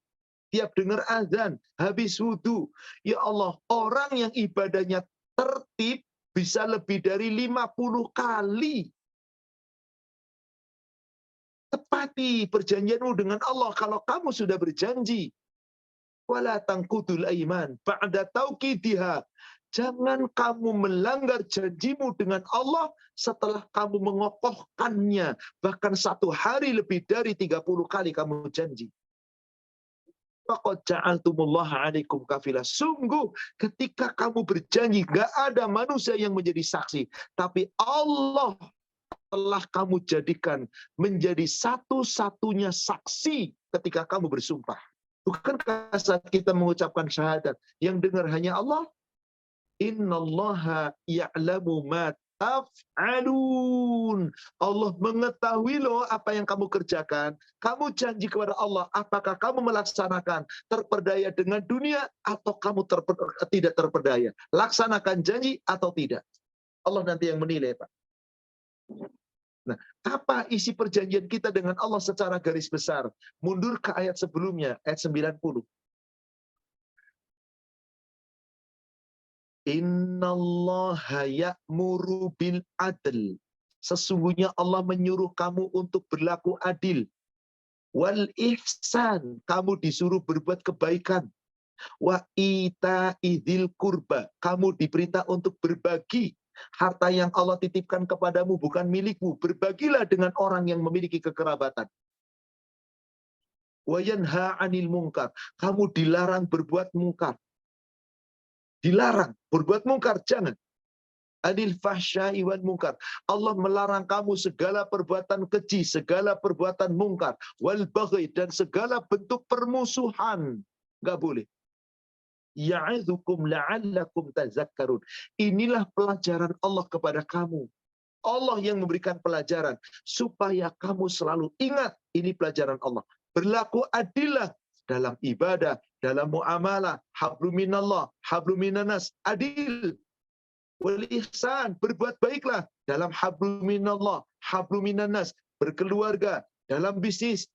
A: tiap dengar azan, habis wudhu. Ya Allah, orang yang ibadahnya tertib bisa lebih dari 50 kali. Tepati perjanjianmu dengan Allah kalau kamu sudah berjanji. Wala tangkudul aiman ba'da tauqidiha. Jangan kamu melanggar janjimu dengan Allah setelah kamu mengokohkannya. Bahkan satu hari lebih dari 30 kali kamu janji. Faqad ja'altumullaha 'alaikum kafilah. Sungguh ketika kamu berjanji, gak ada manusia yang menjadi saksi. Tapi Allah telah kamu jadikan menjadi satu-satunya saksi ketika kamu bersumpah. Bukankah saat kita mengucapkan syahadat yang dengar hanya Allah? Innallaha ya'lamu ma taf'alun. Allah mengetahui loh apa yang kamu kerjakan. Kamu janji kepada Allah, apakah kamu melaksanakan, terperdaya dengan dunia atau kamu tidak terperdaya? Laksanakan janji atau tidak? Allah nanti yang menilai, Pak. Nah, apa isi perjanjian kita dengan Allah secara garis besar? Mundur ke ayat sebelumnya, ayat 90. Innallaha ya'muru bil adl. Sesungguhnya Allah menyuruh kamu untuk berlaku adil. Wal ihsan, kamu disuruh berbuat kebaikan. Wa ita idil kurba, kamu diperintah untuk berbagi. Harta yang Allah titipkan kepadamu bukan milikmu. Berbagilah dengan orang yang memiliki kekerabatan. Wa yanha 'anil munkar, kamu dilarang berbuat mungkar. Dilarang berbuat mungkar, jangan. Anil fahsya'i wal munkar, Allah melarang kamu segala perbuatan keji, segala perbuatan mungkar, wal baghi, dan segala bentuk permusuhan. Enggak boleh. Ya'idzukum la'allakum tazakkarun. Inilah pelajaran Allah kepada kamu. Allah yang memberikan pelajaran supaya kamu selalu ingat, ini pelajaran Allah. Berlaku adillah dalam ibadah, dalam muamalah, hablum minallah, hablum minanas, adil. wal ihsan, berbuat baiklah dalam hablum minallah, hablum minannas, berkeluarga, dalam bisnis,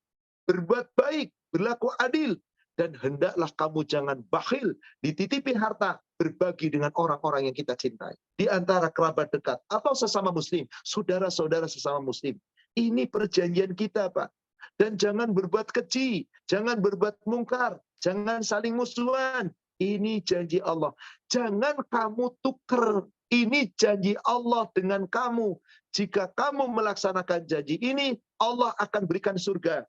A: berbuat baik, berlaku adil, dan hendaklah kamu jangan bakhil, dititipi harta, berbagi dengan orang-orang yang kita cintai. Di antara kerabat dekat atau sesama muslim, saudara-saudara sesama muslim. Ini perjanjian kita, Pak. Dan jangan berbuat keji, jangan berbuat mungkar, jangan saling musuhan. Ini janji Allah. Jangan kamu tuker. Ini janji Allah dengan kamu. Jika kamu melaksanakan janji ini, Allah akan berikan surga.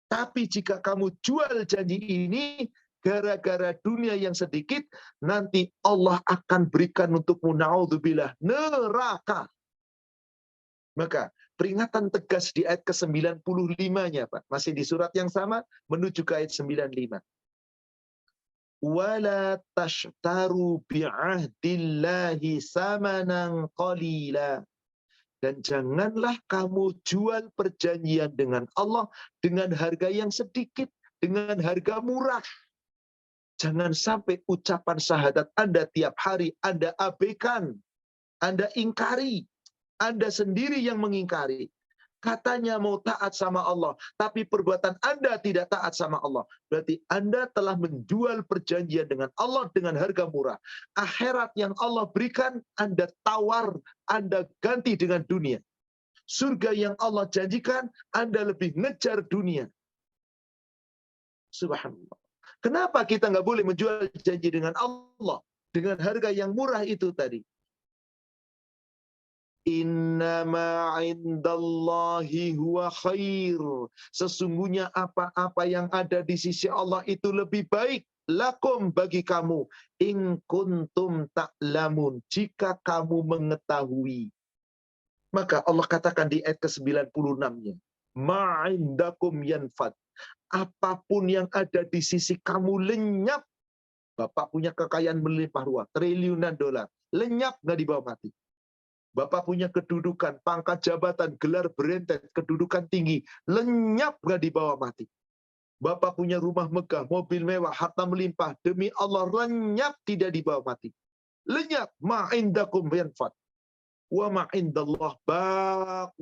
A: Tapi jika kamu jual janji ini, gara-gara dunia yang sedikit, nanti Allah akan berikan untukmu, na'udzubillah, neraka. Maka peringatan tegas di ayat ke-95-nya, Pak. Masih di surat yang sama, menuju ke ayat 95. Wala tashtaru bi'ahdillahi samanan qalila. Dan janganlah kamu jual perjanjian dengan Allah dengan harga yang sedikit, dengan harga murah. Jangan sampai ucapan syahadat Anda tiap hari Anda abaikan, Anda ingkari, Anda sendiri yang mengingkari. Katanya mau taat sama Allah, tapi perbuatan Anda tidak taat sama Allah. Berarti Anda telah menjual perjanjian dengan Allah dengan harga murah. Akhirat yang Allah berikan, Anda tawar, Anda ganti dengan dunia. Surga yang Allah janjikan, Anda lebih ngejar dunia. Subhanallah. Kenapa kita nggak boleh menjual janji dengan Allah dengan harga yang murah itu tadi? Innama indallahi huwa khair. Sesungguhnya apa-apa yang ada di sisi Allah itu lebih baik. Lakum, bagi kamu. In kuntum ta'lamun. Jika kamu mengetahui. Maka Allah katakan di ayat ke-96-nya. Ma'indakum yanfad. Apapun yang ada di sisi kamu lenyap. Bapak punya kekayaan melimpah ruah. Triliunan dolar. Lenyap, nggak dibawa mati. Bapak punya kedudukan, pangkat jabatan, gelar berentet, kedudukan tinggi, lenyap gak dibawa mati. Bapak punya rumah megah, mobil mewah, harta melimpah, demi Allah lenyap tidak dibawa mati. Lenyap, ma'indakum yanfad, wa ma'indallah baq.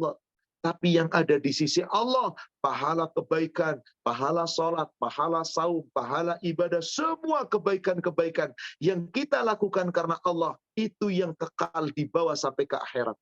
A: Tapi yang ada di sisi Allah, pahala kebaikan, pahala sholat, pahala saum, pahala ibadah, semua kebaikan-kebaikan yang kita lakukan karena Allah, itu yang kekal dibawa sampai ke akhirat.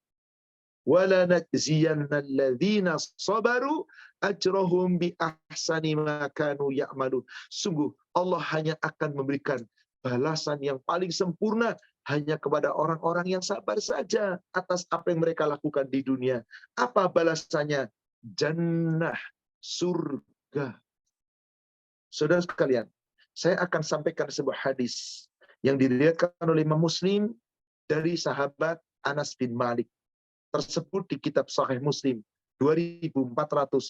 A: Wala najziyanna alladzina sabaru ajrahum bi ahsani ma kanu ya'malun. Sungguh Allah hanya akan memberikan balasan yang paling sempurna hanya kepada orang-orang yang sabar saja atas apa yang mereka lakukan di dunia. Apa balasannya? Jannah, surga. Saudara sekalian, saya akan sampaikan sebuah hadis yang diriwayatkan oleh Imam Muslim dari sahabat Anas bin Malik. Tersebut di kitab Sahih Muslim 2491.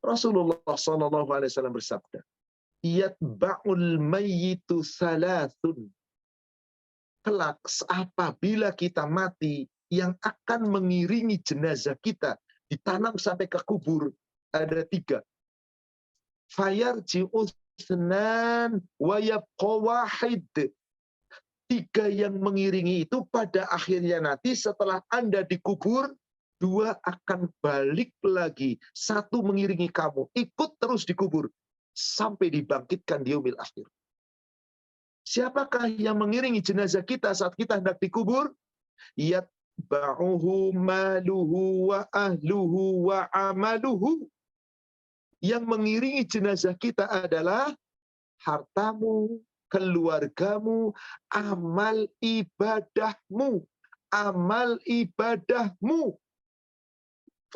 A: Rasulullah SAW bersabda, yatba'ul mayyitu salasun. Kelak apabila kita mati, yang akan mengiringi jenazah kita ditanam sampai ke kubur ada 3. Fayarji'u tsnan wa yabqa wahid. 3 yang mengiringi itu pada akhirnya nanti setelah Anda dikubur, 2 akan balik lagi. 1 mengiringi kamu, ikut terus dikubur sampai dibangkitkan di yaumil akhir. Siapakah yang mengiringi jenazah kita saat kita hendak dikubur? Yatba'uhu maluhu wa ahluhu wa amaluhu. Yang mengiringi jenazah kita adalah hartamu, keluargamu, amal ibadahmu. Amal ibadahmu.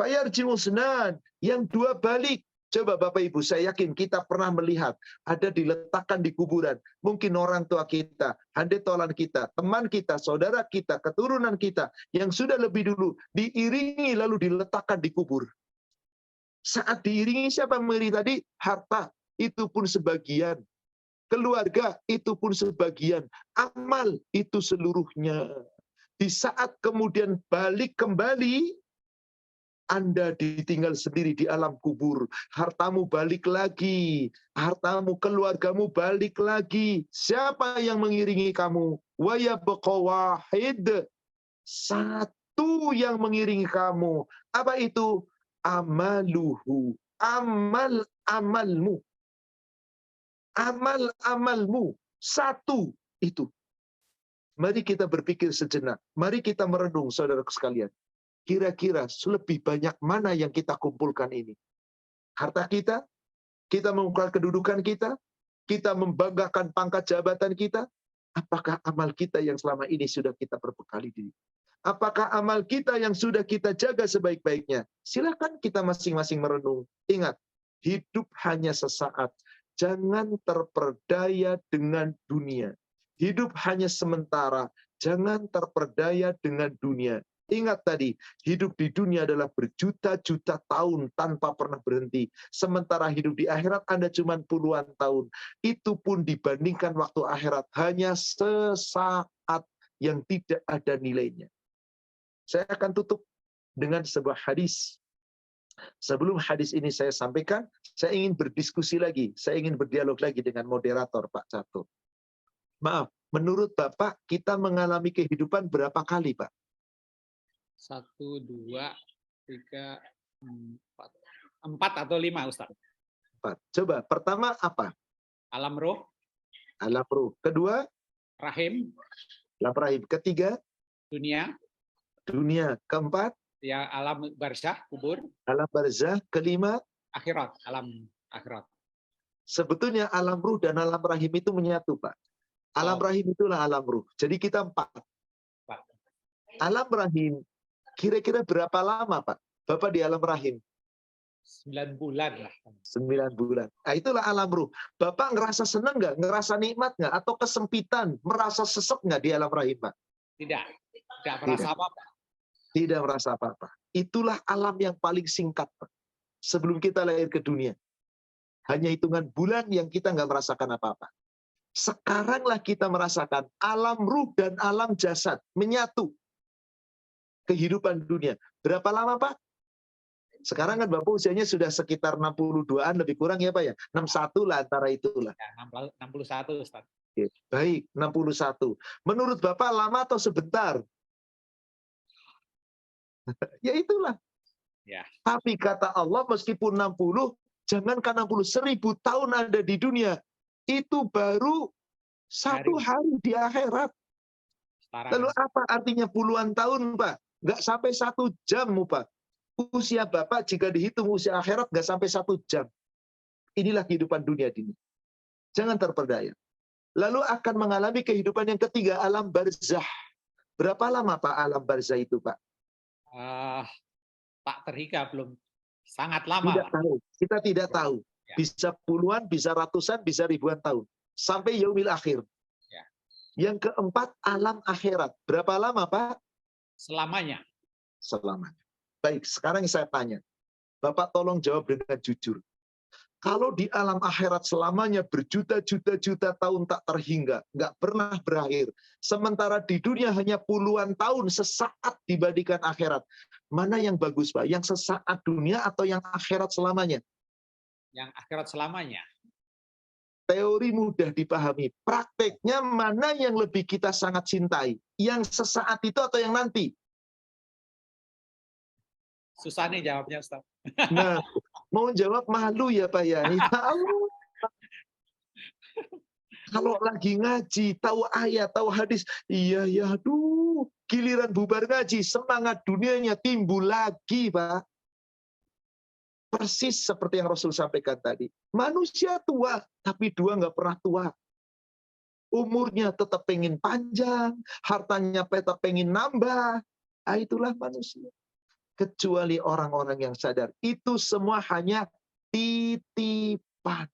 A: Fayarji'u tsnan, yang 2 balik. Coba Bapak Ibu, saya yakin kita pernah melihat ada diletakkan di kuburan. Mungkin orang tua kita, handetolan kita, teman kita, saudara kita, keturunan kita yang sudah lebih dulu diiringi lalu diletakkan di kubur. Saat diiringi siapa yang mengiringi tadi? Harta, itu pun sebagian. Keluarga, itu pun sebagian. Amal, itu seluruhnya. Di saat kemudian balik kembali, Anda ditinggal sendiri di alam kubur. Hartamu balik lagi. Hartamu, keluargamu balik lagi. Siapa yang mengiringi kamu? Wa yabqa wahid. Satu yang mengiringi kamu. Apa itu? Amaluhu. Amalmu. Amalmu. Satu itu. Mari kita berpikir sejenak. Mari kita merenung, saudara sekalian. Kira-kira lebih banyak mana yang kita kumpulkan ini? Harta kita? Kita mengumpulkan kedudukan kita membanggakan pangkat jabatan kita? Apakah amal kita yang selama ini sudah kita berbekali diri? Apakah amal kita yang sudah kita jaga sebaik-baiknya? Silakan kita masing-masing merenung. Ingat, hidup hanya sesaat. Jangan terperdaya dengan dunia. Hidup hanya sementara. Jangan terperdaya dengan dunia. Ingat tadi, hidup di dunia adalah berjuta-juta tahun tanpa pernah berhenti. Sementara hidup di akhirat Anda cuma puluhan tahun. Itu pun dibandingkan waktu akhirat hanya sesaat yang tidak ada nilainya. Saya akan tutup dengan sebuah hadis. Sebelum hadis ini saya sampaikan, saya ingin berdiskusi lagi. Saya ingin berdialog lagi dengan moderator, Pak Catur. Maaf, menurut Bapak, kita mengalami kehidupan berapa kali, Pak?
B: 1, 2, 3, 4. 4 atau 5, Ustaz?
A: 4. Coba, pertama apa?
B: Alam roh.
A: Alam roh. Kedua?
B: Rahim.
A: Alam rahim. Ketiga?
B: Dunia.
A: Dunia. Keempat?
B: Ya, alam barzah, kubur.
A: Alam barzah. Kelima?
B: Akhirat, alam akhirat.
A: Sebetulnya alam ruh dan alam rahim itu menyatu, Pak. Alam rahim itulah alam ruh. Jadi kita 4. Alam rahim, kira-kira berapa lama, Pak? Bapak di alam rahim?
B: 9 bulan lah.
A: 9 bulan. Nah, itulah alam ruh. Bapak ngerasa senang nggak? Ngerasa nikmat nggak? Atau kesempitan? Merasa sesek nggak di alam rahim, Pak?
B: Tidak merasa apa-apa.
A: Tidak merasa apa-apa. Itulah alam yang paling singkat, Pak. Sebelum kita lahir ke dunia. Hanya hitungan bulan yang kita nggak merasakan apa-apa. Sekaranglah kita merasakan alam ruh dan alam jasad menyatu. Kehidupan dunia. Berapa lama, Pak? Sekarang kan Bapak usianya sudah sekitar 62-an, lebih kurang ya Pak ya? 61 lah antara itulah.
B: Ya, 61, Ustaz.
A: Oke, baik, 61. Menurut Bapak lama atau sebentar? Ya itulah.
B: Ya.
A: Tapi kata Allah meskipun 60, jangankan 60, 1000 tahun ada di dunia, itu baru 1 hari di akhirat. Lalu apa artinya puluhan tahun, Pak? Nggak sampai 1 jam, Pak. Usia Bapak jika dihitung usia akhirat nggak sampai 1 jam. Inilah kehidupan dunia ini. Jangan terperdaya. Lalu akan mengalami kehidupan yang ketiga, alam barzah. Berapa lama Pak alam barzah itu, Pak?
B: Tak terhingga, belum. Sangat lama.
A: Tidak tahu. Kita tidak tahu.
B: Ya.
A: Bisa puluhan, bisa ratusan, bisa ribuan tahun. Sampai yaumil akhir.
B: Ya.
A: Yang keempat, alam akhirat. Berapa lama, Pak?
B: Selamanya.
A: Selamanya. Baik, sekarang saya tanya. Bapak tolong jawab dengan jujur. Kalau di alam akhirat selamanya berjuta-juta tahun tak terhingga, nggak pernah berakhir. Sementara di dunia hanya puluhan tahun sesaat dibandingkan akhirat. Mana yang bagus, Pak? Yang sesaat dunia atau yang akhirat selamanya?
B: Yang akhirat selamanya.
A: Teori mudah dipahami. Prakteknya mana yang lebih kita sangat cintai? Yang sesaat itu atau yang nanti?
B: Susah nih jawabnya, Ustaz.
A: Nah, mau jawab malu ya Pak ya. Ya Allah. Kalau lagi ngaji, tahu ayat, tahu hadis, iya ya, aduh, giliran bubar ngaji, semangat dunianya timbul lagi, Pak. Persis seperti yang Rasul sampaikan tadi. Manusia tua, tapi dua nggak pernah tua. Umurnya tetap pengen panjang, hartanya tetap pengen nambah. Nah, itulah manusia. Kecuali orang-orang yang sadar. Itu semua hanya titipan.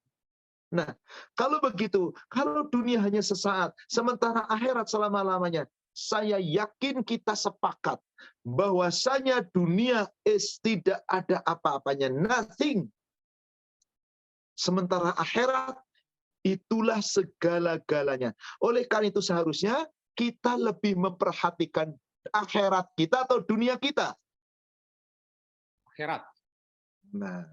A: Nah, kalau begitu, kalau dunia hanya sesaat, sementara akhirat selama-lamanya, saya yakin kita sepakat bahwasanya dunia tidak ada apa-apanya, nothing. Sementara akhirat, itulah segala-galanya. Oleh karena itu seharusnya kita lebih memperhatikan akhirat kita atau dunia kita.
B: akhirat.
A: Nah,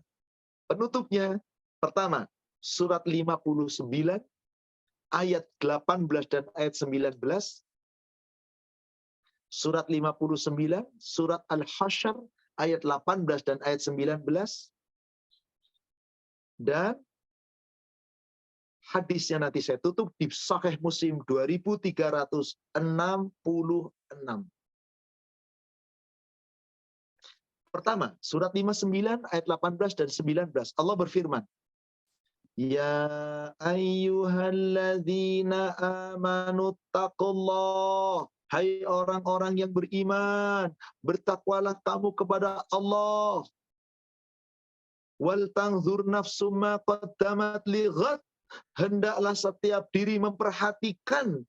A: penutupnya pertama, surat 59 ayat 18 dan ayat 19. Surat 59, surat Al-Hasyr ayat 18 dan ayat 19. Dan hadisnya nanti saya tutup di Sahih Muslim 2366. Pertama, surat 59 ayat 18 dan 19. Allah berfirman, Ya ayyuhalladzina amanu taqullah. Hai orang-orang yang beriman, bertakwalah kamu kepada Allah. Wal tanzur nafsum ma qaddamat lighad. Hendaklah setiap diri memperhatikan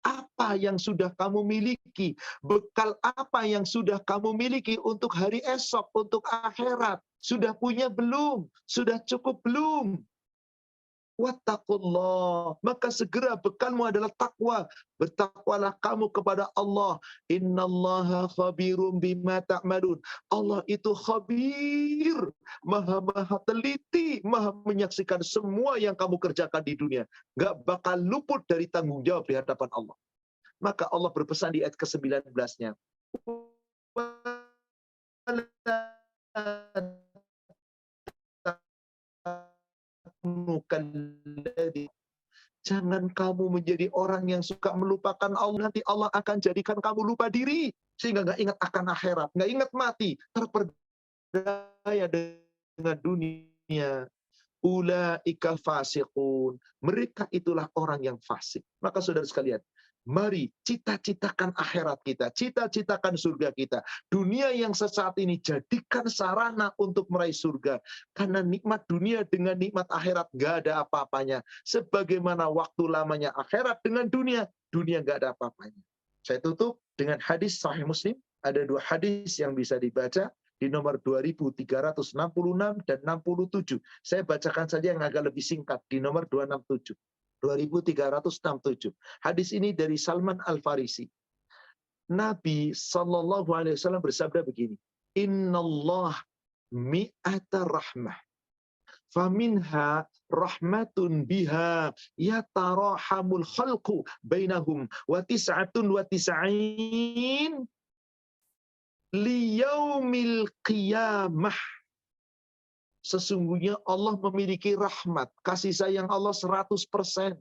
A: apa yang sudah kamu miliki, bekal apa yang sudah kamu miliki untuk hari esok, untuk akhirat. Sudah punya belum? Sudah cukup belum? Wattaqullah, maka segera bekalmu adalah takwa. Bertakwalah kamu kepada Allah. Innallaha khabirum bima ta'malun. Allah itu khabir, maha teliti, maha menyaksikan semua yang kamu kerjakan di dunia. Gak bakal luput dari tanggung jawab di hadapan Allah. Maka Allah berpesan di ayat ke-19-nya. Jangan kamu menjadi orang yang suka melupakan Allah. Nanti Allah akan jadikan kamu lupa diri. Sehingga nggak ingat akan akhirat. Nggak ingat mati. Terperdaya dengan dunia. Ulaika fasiqun. Mereka itulah orang yang fasik. Maka saudara sekalian, mari cita-citakan akhirat kita, cita-citakan surga kita. Dunia yang sesaat ini jadikan sarana untuk meraih surga. Karena nikmat dunia dengan nikmat akhirat nggak ada apa-apanya. Sebagaimana waktu lamanya akhirat dengan dunia nggak ada apa-apanya. Saya tutup dengan hadis Sahih Muslim. Ada dua hadis yang bisa dibaca di nomor 2366 dan 67. Saya bacakan saja yang agak lebih singkat di nomor 267. 2367. Hadis ini dari Salman Al-Farisi. Nabi SAW bersabda begini, Innallah mi'ata rahmah. Faminha rahmatun biha yatarahamul khalqu bainahum wa tis'atun wa tis'ain liyaumil qiyamah. Sesungguhnya Allah memiliki rahmat, kasih sayang Allah 100%. 1%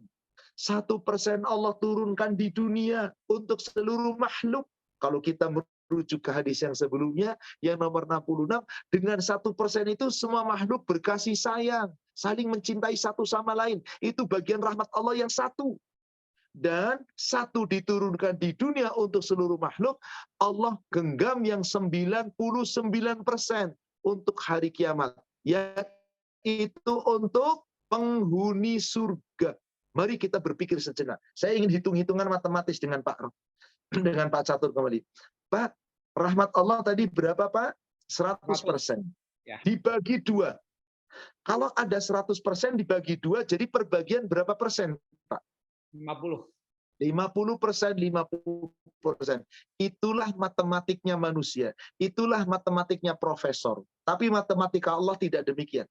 A: Allah turunkan di dunia untuk seluruh makhluk. Kalau kita merujuk ke hadis yang sebelumnya, yang nomor 66, dengan 1% itu semua makhluk berkasih sayang, saling mencintai satu sama lain. Itu bagian rahmat Allah yang satu. Dan satu diturunkan di dunia untuk seluruh makhluk, Allah genggam yang 99% untuk hari kiamat, yaitu untuk penghuni surga. Mari kita berpikir sejenak. Saya ingin hitung-hitungan matematis dengan Pak Catur kembali. Pak, rahmat Allah tadi berapa Pak? 100%.
B: Ya.
A: Dibagi 2. Kalau ada 100% dibagi 2, jadi perbagian berapa persen Pak?
B: 50%.
A: 50%. Itulah matematiknya manusia. Itulah matematiknya profesor. Tapi matematika Allah tidak demikian.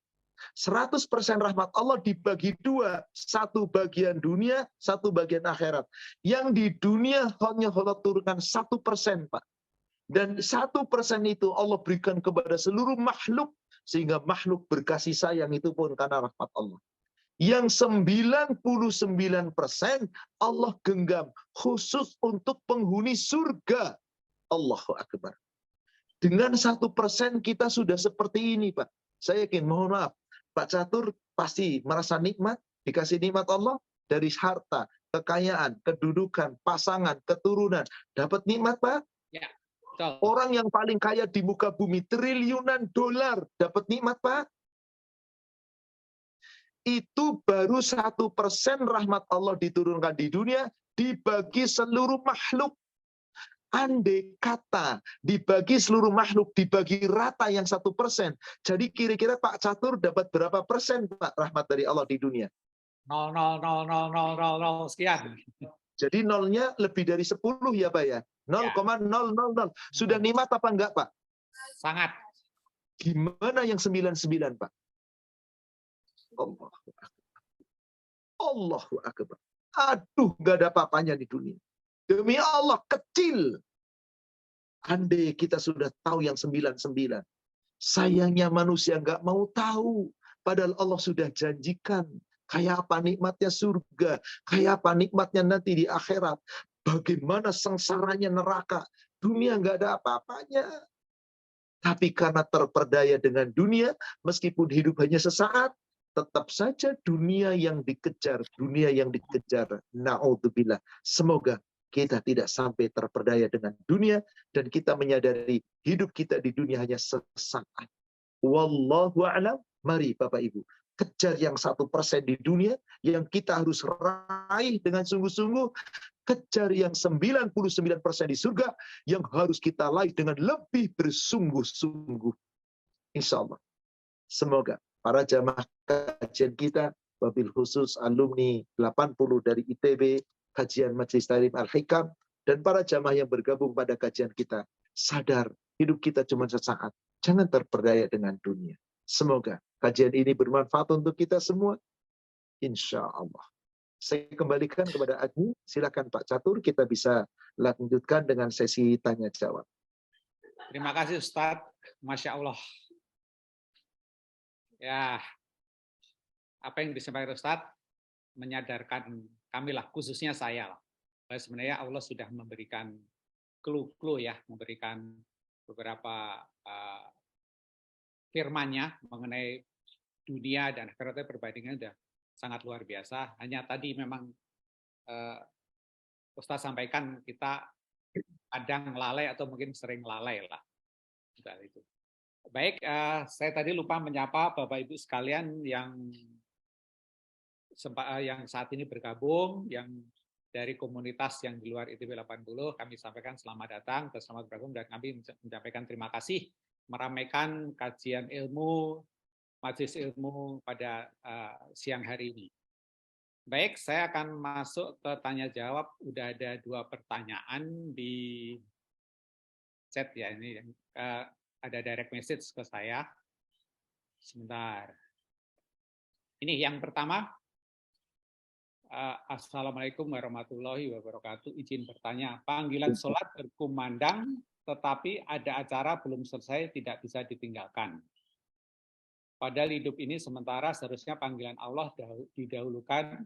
A: 100% rahmat Allah dibagi 2. Satu bagian dunia, satu bagian akhirat. Yang di dunia hanya Allah turunkan 1%, Pak. Dan 1% itu Allah berikan kepada seluruh makhluk. Sehingga makhluk berkasih sayang itu pun karena rahmat Allah. Yang 99% Allah genggam khusus untuk penghuni surga. Allahu Akbar. Dengan 1% kita sudah seperti ini, Pak. Saya yakin, mohon maaf, Pak Catur pasti merasa nikmat, dikasih nikmat Allah dari harta, kekayaan, kedudukan, pasangan, keturunan. Dapat nikmat, Pak?
B: Ya, betul.
A: Orang yang paling kaya di muka bumi, triliunan dolar, dapat nikmat, Pak? Itu baru 1% rahmat Allah diturunkan di dunia, dibagi seluruh makhluk. Andai kata dibagi seluruh makhluk, dibagi rata yang 1%, jadi kira-kira Pak Catur dapat berapa persen Pak rahmat dari Allah di dunia?
B: 0,0000000 sekian.
A: Jadi nolnya lebih dari 10 ya Pak ya? 0,000. Sudah nikmat apa enggak Pak?
B: Sangat.
A: Gimana yang 99, Pak? Allahu Akbar. Allahu Akbar. Aduh, nggak ada apa-apanya di dunia. Demi Allah, kecil. Andai kita sudah tahu yang 99. Sayangnya manusia nggak mau tahu. Padahal Allah sudah janjikan. Kayak apa nikmatnya surga. Kayak apa nikmatnya nanti di akhirat. Bagaimana sengsaranya neraka. Dunia nggak ada apa-apanya. Tapi karena terperdaya dengan dunia, meskipun hidup hanya sesaat, tetap saja dunia yang dikejar, dunia yang dikejar. Na'udzubillah. Semoga kita tidak sampai terperdaya dengan dunia, dan kita menyadari hidup kita di dunia hanya sesaat. Wallahu a'lam. Mari Bapak Ibu, kejar yang 1% di dunia, yang kita harus raih dengan sungguh-sungguh. Kejar yang 99% di surga, yang harus kita raih dengan lebih bersungguh-sungguh. Insya Allah. Semoga para jamaah kajian kita, wabil khusus alumni 80 dari ITB, kajian Majelis Ta'lim Al-Hikam, dan para jamaah yang bergabung pada kajian kita, sadar hidup kita cuma sesaat. Jangan terperdaya dengan dunia. Semoga kajian ini bermanfaat untuk kita semua. Insya Allah. Saya kembalikan kepada Agni. Silakan Pak Catur, kita bisa lanjutkan dengan sesi tanya jawab.
B: Terima kasih Ustadz. Masya Allah. Ya, apa yang disampaikan Ustadz menyadarkan kamilah, khususnya saya lah. Sebenarnya Allah sudah memberikan clue ya, memberikan beberapa firman-Nya mengenai dunia dan akhiratnya, perbandingannya sudah sangat luar biasa. Hanya tadi memang Ustadz sampaikan kita kadang lalai atau mungkin sering lalai lah. Itu. Baik, saya tadi lupa menyapa Bapak Ibu sekalian yang saat ini bergabung, yang dari komunitas yang di luar ITB 80, kami sampaikan selamat datang, selamat bergabung, dan kami menyampaikan terima kasih meramaikan kajian ilmu, majelis ilmu pada siang hari ini. Baik, saya akan masuk ke tanya jawab. Udah ada 2 pertanyaan di chat ya, ini ada direct message ke saya. Sebentar. Ini yang pertama. Assalamualaikum warahmatullahi wabarakatuh. Izin bertanya, panggilan sholat berkumandang, tetapi ada acara belum selesai, tidak bisa ditinggalkan. Padahal hidup ini sementara, seharusnya panggilan Allah didahulukan,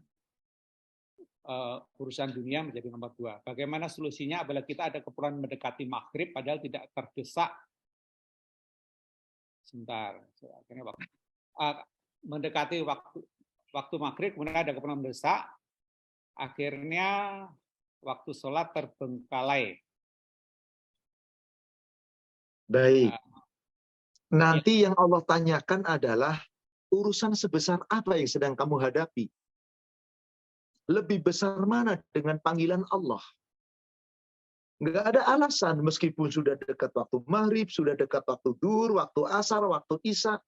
B: urusan dunia menjadi nomor 2. Bagaimana solusinya apabila kita ada keperluan mendekati maghrib, padahal tidak terdesak? Sebentar, akhirnya mendekati waktu maghrib, kemudian ada keperluan mendesak, akhirnya waktu sholat terbengkalai.
A: Baik. Nanti yang Allah tanyakan adalah urusan sebesar apa yang sedang kamu hadapi. Lebih besar mana dengan panggilan Allah? Nggak ada alasan, meskipun sudah dekat waktu maghrib, sudah dekat waktu duhur, waktu asar, waktu isya.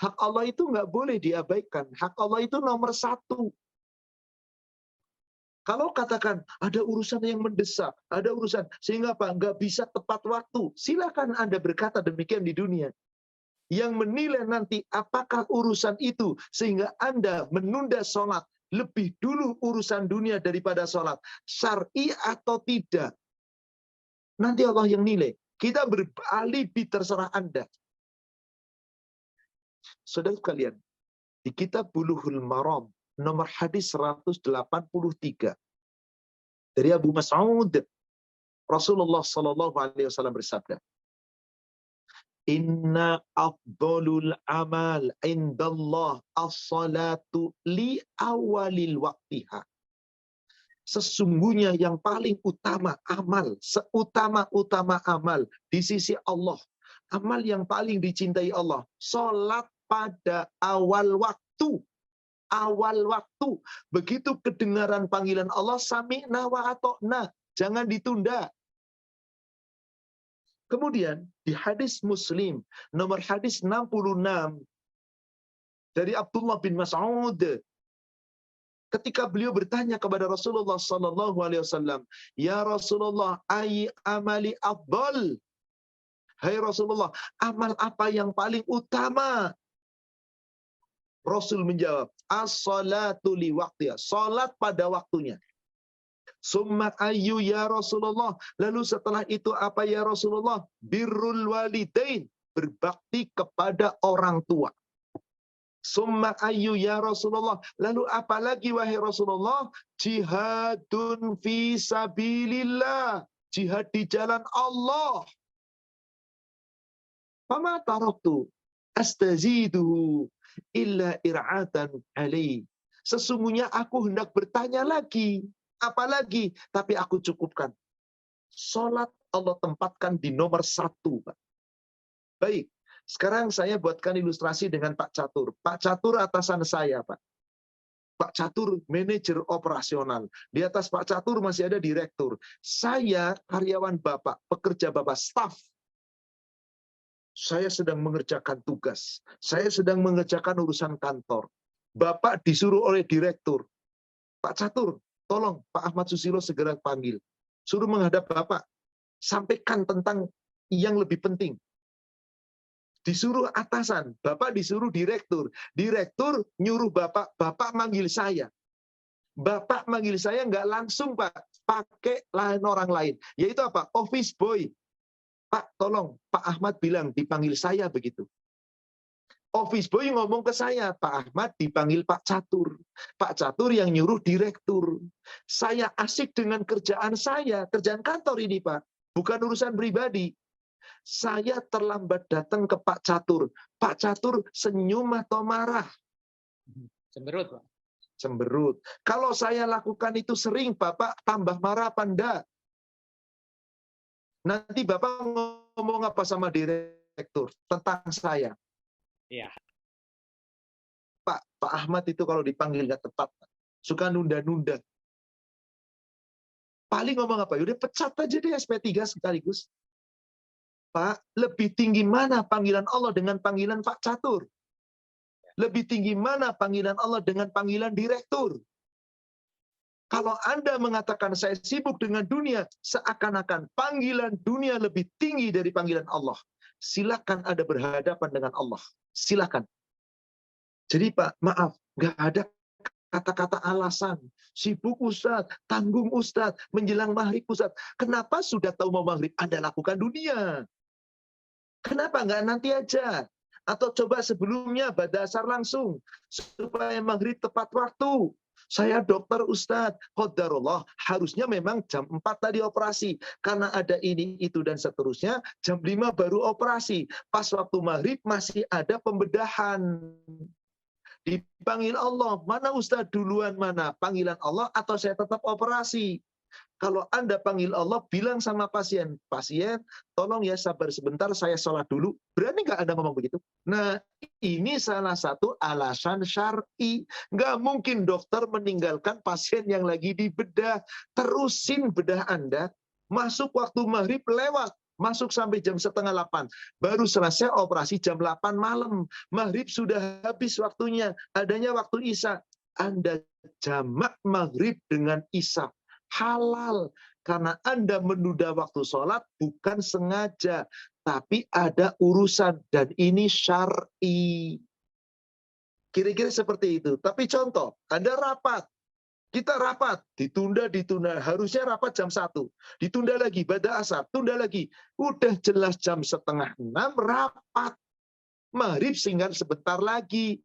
A: Hak Allah itu nggak boleh diabaikan. Hak Allah itu nomor 1. Kalau katakan ada urusan yang mendesak, ada urusan sehingga apa nggak bisa tepat waktu, silakan Anda berkata demikian di dunia. Yang menilai nanti apakah urusan itu sehingga Anda menunda sholat lebih dulu urusan dunia daripada sholat, syar'i atau tidak, nanti Allah yang nilai. Kita beralibi, terserah Anda. Saudara sekalian, di kitab Bulughul Maram nomor hadis 183 dari Abu Mas'ud, Rasulullah sallallahu alaihi wasallam bersabda, "Inna afdalul amal indallah as-salatu li awalil waqtiha." Sesungguhnya yang paling utama amal, seutama-utama amal di sisi Allah, amal yang paling dicintai Allah, salat pada awal waktu. Awal waktu. Begitu kedengaran panggilan Allah, sami'na wa ata'na. Jangan ditunda. Kemudian di hadis Muslim nomor hadis 66 dari Abdullah bin Mas'ud, ketika beliau bertanya kepada Rasulullah sallallahu alaihi wasallam, "Ya Rasulullah, ayy amali afdal?" Hai Rasulullah, amal apa yang paling utama? Rasul menjawab, as-salatu li waqtiha, salat pada waktunya. Summa ayyu ya Rasulullah, lalu setelah itu apa ya Rasulullah? Birrul walidain, berbakti kepada orang tua. Summa ayyu ya Rasulullah, lalu apa lagi wahai Rasulullah? Jihadun fi sabilillah, jihad di jalan Allah. Fama taraktu astaziduhu illa ir'atan alaih. Sesungguhnya aku hendak bertanya lagi, apalagi, tapi aku cukupkan. Salat Allah tempatkan di nomor 1, Pak. Baik, sekarang saya buatkan ilustrasi dengan Pak Catur. Pak Catur atasan saya, Pak. Pak Catur manajer operasional. Di atas Pak Catur masih ada direktur. Saya karyawan Bapak, pekerja Bapak, staf. Saya sedang mengerjakan tugas. Saya sedang mengerjakan urusan kantor. Bapak disuruh oleh direktur. Pak Catur, tolong Pak Ahmad Susilo segera panggil. Suruh menghadap Bapak. Sampaikan tentang yang lebih penting. Disuruh atasan. Bapak disuruh direktur. Direktur nyuruh Bapak. Bapak manggil saya. Bapak manggil saya nggak langsung, Pak. Pakai lain orang lain. Yaitu apa? Office boy. Pak, tolong, Pak Ahmad bilang dipanggil saya begitu. Office boy ngomong ke saya, Pak Ahmad dipanggil Pak Catur. Pak Catur yang nyuruh direktur. Saya asik dengan kerjaan saya, kerjaan kantor ini, Pak. Bukan urusan pribadi. Saya terlambat datang ke Pak Catur. Pak Catur senyum atau marah?
B: Cemberut, Pak.
A: Cemberut. Kalau saya lakukan itu sering, Bapak tambah marah apa enggak? Nanti Bapak ngomong apa sama direktur tentang saya?
B: Iya.
A: Pak Ahmad itu kalau dipanggil nggak tepat, suka nunda-nunda. Paling ngomong apa? Yaudah pecat aja deh SP3 sekaligus. Pak, lebih tinggi mana panggilan Allah dengan panggilan Pak Catur? Lebih tinggi mana panggilan Allah dengan panggilan direktur? Kalau Anda mengatakan saya sibuk dengan dunia, seakan-akan panggilan dunia lebih tinggi dari panggilan Allah. Silakan Anda berhadapan dengan Allah. Silakan. Jadi Pak, maaf, nggak ada kata-kata alasan. Sibuk Ustadz, tanggung Ustadz, menjelang maghrib Ustadz. Kenapa sudah tahu mau maghrib Anda lakukan dunia? Kenapa nggak nanti aja? Atau coba sebelumnya pada asar langsung, supaya maghrib tepat waktu. Saya dokter Ustadz, qadarullah, harusnya memang jam 4 tadi operasi. Karena ada ini, itu, dan seterusnya, jam 5 baru operasi. Pas waktu maghrib masih ada pembedahan. Dipanggil Allah, mana Ustadz duluan mana? Panggilan Allah atau saya tetap operasi? Kalau Anda panggil Allah, bilang sama pasien, pasien, tolong ya sabar sebentar, saya sholat dulu. Berani nggak Anda ngomong begitu? Nah, ini salah satu alasan syar'i. Nggak mungkin dokter meninggalkan pasien yang lagi dibedah. Terusin bedah Anda, masuk waktu maghrib lewat. Masuk sampai jam 7:30. Baru selesai operasi jam 8 malam. Maghrib sudah habis waktunya. Adanya waktu Isya. Anda jamak maghrib dengan Isya. Halal. Karena Anda menunda waktu sholat bukan sengaja. Tapi ada urusan. Dan ini syar'i. Kira-kira seperti itu. Tapi contoh, Anda rapat. Kita rapat, ditunda, harusnya rapat jam 1, ditunda lagi, pada asar, tunda lagi. Udah jelas jam 5:30 rapat. Maghrib tinggal sebentar lagi.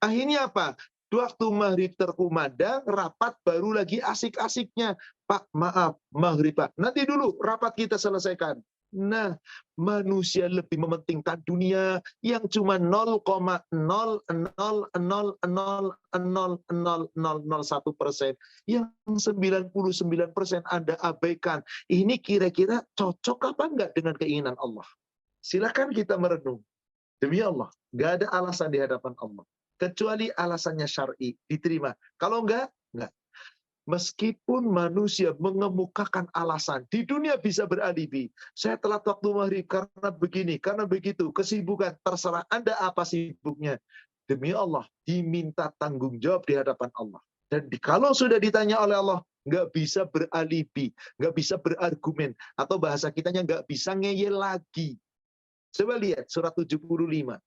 A: Akhirnya apa? Waktu maghrib terkumandang, rapat baru lagi asik-asiknya. Pak, maaf, maghrib Pak. Nanti dulu rapat kita selesaikan. Nah, manusia lebih mementingkan dunia yang cuma 0,000000001%. Yang 99% Anda abaikan. Ini kira-kira cocok apa enggak dengan keinginan Allah? Silakan kita merenung. Demi Allah, nggak ada alasan di hadapan Allah. Kecuali alasannya syar'i, diterima. Kalau enggak, enggak. Meskipun manusia mengemukakan alasan, di dunia bisa beralibi. Saya telat waktu maghrib karena begini, karena begitu. Kesibukan, terserah Anda apa sibuknya. Demi Allah, diminta tanggung jawab di hadapan Allah. Dan kalau sudah ditanya oleh Allah, nggak bisa beralibi, nggak bisa berargumen. Atau bahasa kitanya nggak bisa ngeyel lagi. Coba lihat surat 75.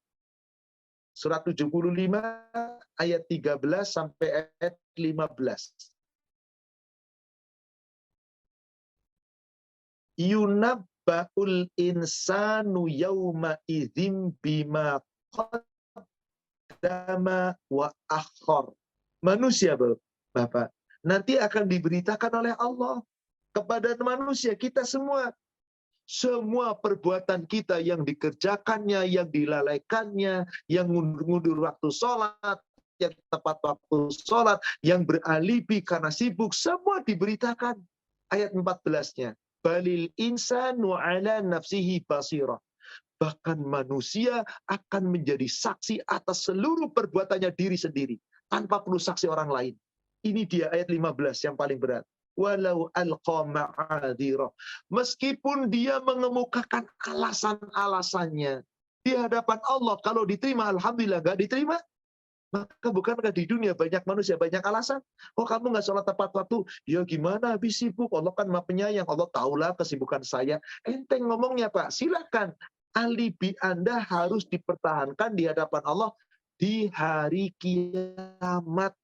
A: Surat 75 ayat 13 sampai ayat 15. Yunabba'ul insanu yawma idzin bima qaddama wa akhor. Manusia, Bapak, nanti akan diberitakan oleh Allah kepada manusia, kita semua. Semua perbuatan kita yang dikerjakannya, yang dilalaikannya, yang ngundur waktu sholat, yang tepat waktu sholat, yang beralibi karena sibuk, semua diberitakan. Ayat 14-nya. Balil insanu ala nafsihi basirah. Bahkan manusia akan menjadi saksi atas seluruh perbuatannya diri sendiri, tanpa perlu saksi orang lain. Ini dia ayat 15 yang paling berat. Walau alqa ma'adhira. Meskipun dia mengemukakan alasan-alasannya di hadapan Allah, kalau diterima alhamdulillah, nggak diterima, maka bukankah di dunia banyak manusia banyak alasan? Oh, kamu nggak sholat tepat waktu, ya gimana, habis sibuk, Allah kan maha penyayang, Allah tahulah kesibukan saya. Enteng ngomongnya, Pak, silakan. Alibi Anda harus dipertahankan di hadapan Allah di hari kiamat.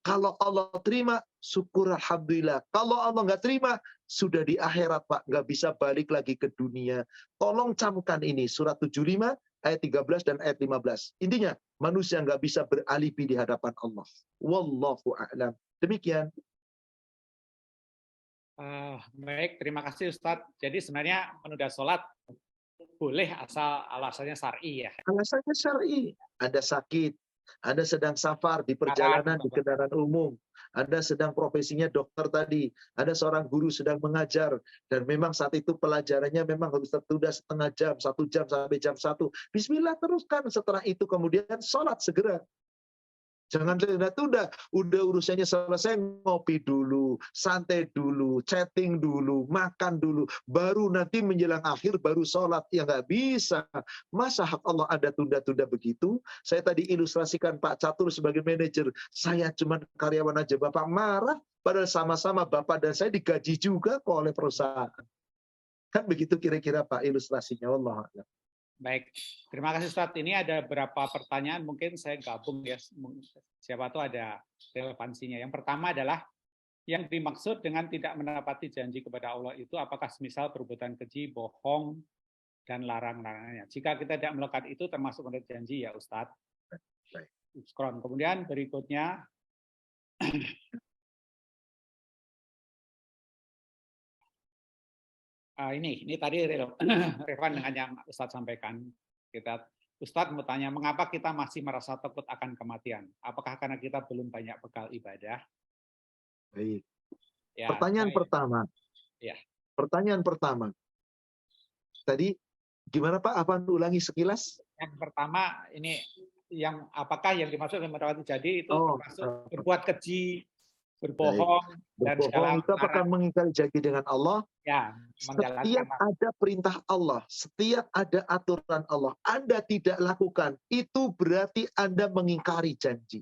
A: Kalau Allah terima, syukur alhamdulillah. Kalau Allah nggak terima, sudah di akhirat, Pak. Nggak bisa balik lagi ke dunia. Tolong camkan ini, surat 75, ayat 13 dan ayat 15. Intinya, manusia nggak bisa beralibi di hadapan Allah. Wallahu a'lam. Demikian.
B: Baik, terima kasih Ustadz. Jadi sebenarnya menunda sholat boleh asal alasannya syar'i ya.
A: Alasannya syar'i. Ada sakit, Anda sedang safar di perjalanan di kendaraan umum, Anda sedang profesinya dokter tadi, ada seorang guru sedang mengajar, dan memang saat itu pelajarannya memang harus tertunda setengah jam, 1 jam sampai jam 1. Bismillah teruskan, setelah itu kemudian sholat segera. Jangan tunda-tunda, udah urusannya selesai, ngopi dulu, santai dulu, chatting dulu, makan dulu, baru nanti menjelang akhir baru sholat. Ya nggak bisa. Masa hak Allah ada tunda-tunda begitu? Saya tadi ilustrasikan Pak Catur sebagai manajer, saya cuma karyawan aja, Bapak marah, padahal sama-sama Bapak dan saya digaji juga kok oleh perusahaan. Kan begitu kira-kira Pak ilustrasinya, Allah.
B: Baik, terima kasih Ustadz. Ini ada beberapa pertanyaan, mungkin saya gabung ya, siapa tahu ada relevansinya. Yang pertama adalah, yang dimaksud dengan tidak menepati janji kepada Allah itu apakah semisal perbuatan keji, bohong, dan larang-larangannya. Jika kita tidak melakukan itu termasuk menurut janji ya Ustadz. Kemudian berikutnya, ini tadi relevan dengan yang Ustadz sampaikan. Ustadz mau tanya, mengapa kita masih merasa takut akan kematian? Apakah karena kita belum banyak bekal ibadah?
A: Baik.
B: Ya,
A: pertanyaan pertama.
B: Ya.
A: Pertanyaan pertama. Tadi gimana Pak? Apa ulangi sekilas?
B: Yang pertama ini apakah yang dimaksud dengan menepati janji itu termasuk berbuat keji, berbohong, dan
A: berbohong itu apakah mengingkari janji dengan Allah?
B: Ya,
A: setiap ada perintah Allah, setiap ada aturan Allah, Anda tidak lakukan, itu berarti Anda mengingkari janji.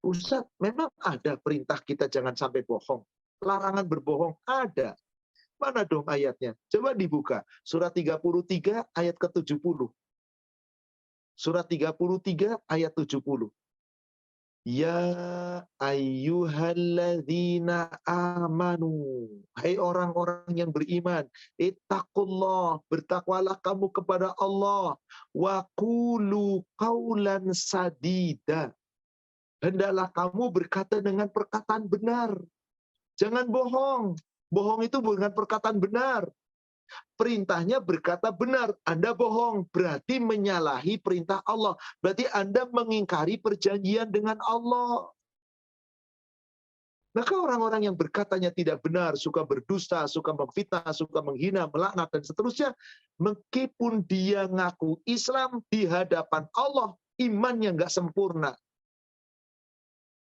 A: Ustaz, memang ada perintah kita jangan sampai bohong. Larangan berbohong ada. Mana dong ayatnya? Coba dibuka. Surat 33 ayat ke-70. Surat 33 ayat 70. Ya ayyuhalladzina amanu. Hai orang-orang yang beriman, ittaqullah, bertakwalah kamu kepada Allah. Wa qulu qaulan sadida. Hendaklah kamu berkata dengan perkataan benar. Jangan bohong. Bohong itu bukan perkataan benar. Perintahnya berkata benar, Anda bohong, berarti menyalahi perintah Allah. Berarti Anda mengingkari perjanjian dengan Allah. Maka orang-orang yang berkatanya tidak benar, suka berdusta, suka memfitnah, suka menghina, melaknat, dan seterusnya, meskipun dia ngaku Islam di hadapan Allah, imannya nggak sempurna.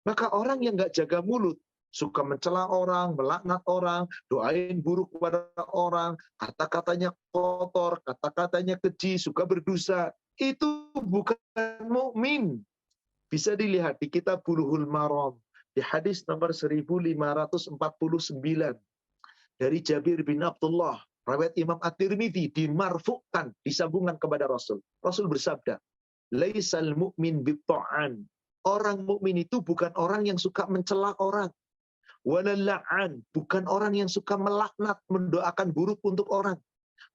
A: Maka orang yang nggak jaga mulut, suka mencela orang, melaknat orang, doain buruk kepada orang, kata-katanya kotor, kata-katanya keji, suka berdosa, itu bukan mukmin. Bisa dilihat di kitab Bulughul Maram, di hadis nomor 1549 dari Jabir bin Abdullah Riwayat Imam At-Tirmidzi dimarfukan, disambungkan kepada Rasul. Rasul bersabda, "Laisal mu'min bitta'an." Orang mukmin itu bukan orang yang suka mencela orang. Walal la'an, bukan orang yang suka melaknat, mendoakan buruk untuk orang.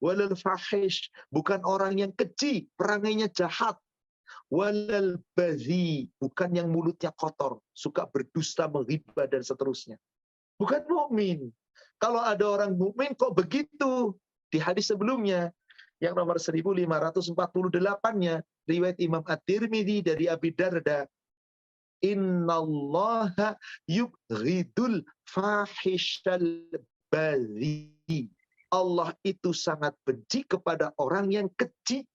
A: Walal fahish, bukan orang yang keji, perangainya jahat. Walal badhi, bukan yang mulutnya kotor, suka berdusta, menghibah dan seterusnya. Bukan mukmin. Kalau ada orang mukmin kok begitu? Di hadis sebelumnya yang nomor 1548-nya riwayat Imam At-Tirmidzi dari Abi Darda, innallaha yubghidul fahishal badhi. Allah itu sangat benci kepada orang yang keji